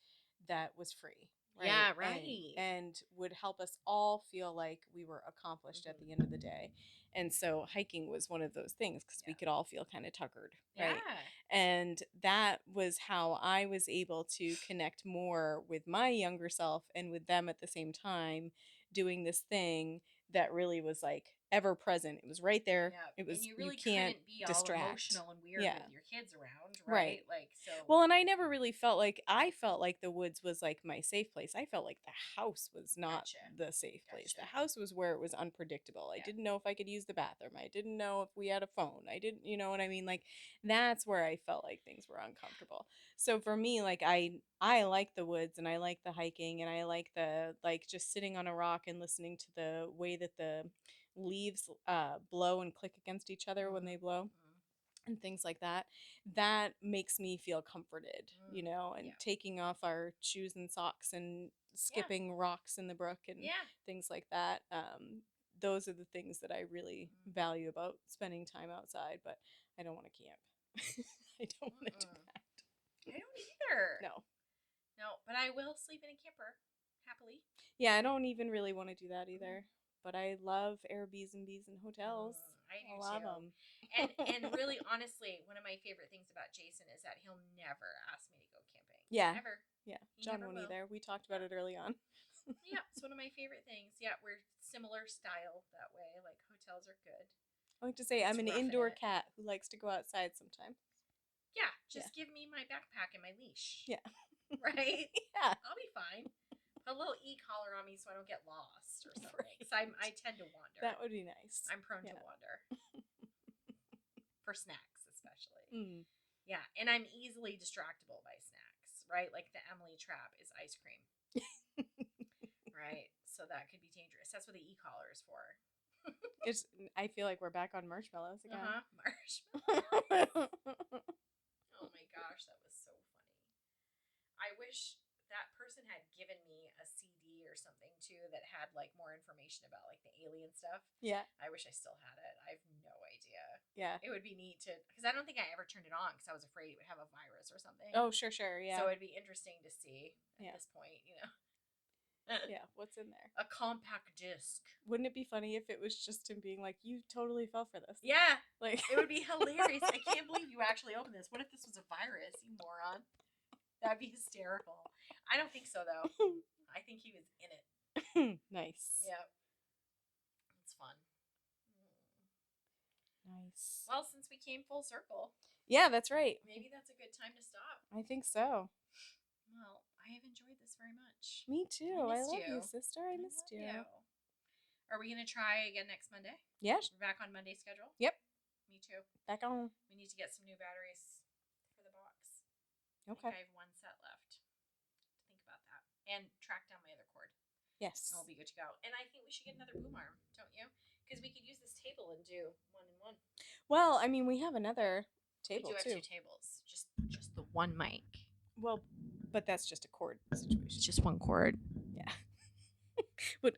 that was free. Right? Yeah, right. And would help us all feel like we were accomplished at the end of the day. And so hiking was one of those things because we could all feel kind of tuckered. Right? Yeah. And that was how I was able to connect more with my younger self and with them at the same time, doing this thing that really was like ever present. It was right there. Yeah. It was, and you really can't couldn't be distract. all emotional and weird Yeah. with your kids around, right? Like so. Well, and I never really felt like, I felt like the woods was like my safe place. I felt like the house was not the safe place. The house was where it was unpredictable. I didn't know if I could use the bathroom. I didn't know if we had a phone. I didn't, you know what I mean? Like that's where I felt like things were uncomfortable. So for me, like I like the woods and I like the hiking and I like the, like just sitting on a rock and listening to the way that the leaves blow and click against each other when they blow and things like that. That makes me feel comforted, you know, and taking off our shoes and socks and skipping rocks in the brook and things like that. those are the things that I really value about spending time outside. But I don't want to camp. I don't want to do Mm-mm. that. I don't either. No. No, but I will sleep in a camper happily. Yeah, I don't even really want to do that either. But I love Airbnbs and hotels. I do love too. them. And really, honestly, one of my favorite things about Jason is that he'll never ask me to go camping. Yeah. Never. Yeah, He John never won't will. either. We talked about it early on. Yeah, it's one of my favorite things. Yeah, we're similar style that way. Like hotels are good. I like to say It's I'm an roughing indoor it. cat who likes to go outside sometimes. Yeah, just give me my backpack and my leash. Yeah. Right? Yeah. I'll be fine. Put a little e-collar on me so I don't get lost or something. Right. Because I tend to wander. That would be nice. I'm prone Yeah. to wander. For snacks, especially. Mm. Yeah, and I'm easily distractible by snacks, right? Like the Emily trap is ice cream. Right? So that could be dangerous. That's what the e-collar is for. I feel like we're back on marshmallows again. Marshmallow. Oh my gosh, that was so funny. I wish that person had given me a CD or something too that had like more information about like the alien stuff. Yeah. I wish I still had it. I have no idea. Yeah. It would be neat to, because I don't think I ever turned it on because I was afraid it would have a virus or something. Oh, sure. Yeah. So it'd be interesting to see at this point, Yeah, what's in there? A compact disc. Wouldn't it be funny if it was just him being like, "You totally fell for this"? Yeah, like it would be hilarious. I can't believe you actually opened this. What if this was a virus, you moron? That'd be hysterical. I don't think so though. I think he was in it. Nice. Yep. It's fun. Nice. Well, since we came full circle, Yeah, that's right. maybe that's a good time to stop. I think so. Well, I have enjoyed this very much. Me too. I missed love you, you. sister. I missed love you. Are we gonna try again next Monday? Yeah. We're back on Monday schedule. Yep. Me too. Back on. We need to get some new batteries for the box. Okay. I have one set left. Think about that and track down my other cord. Yes. And we'll be good to go. And I think we should get another boom arm, don't you? Because we could use this table and do one and one. Well, I mean, we have another table We do have too. 2 tables. Just the one mic. Well, but that's just a cord situation. It's just one cord. Yeah. But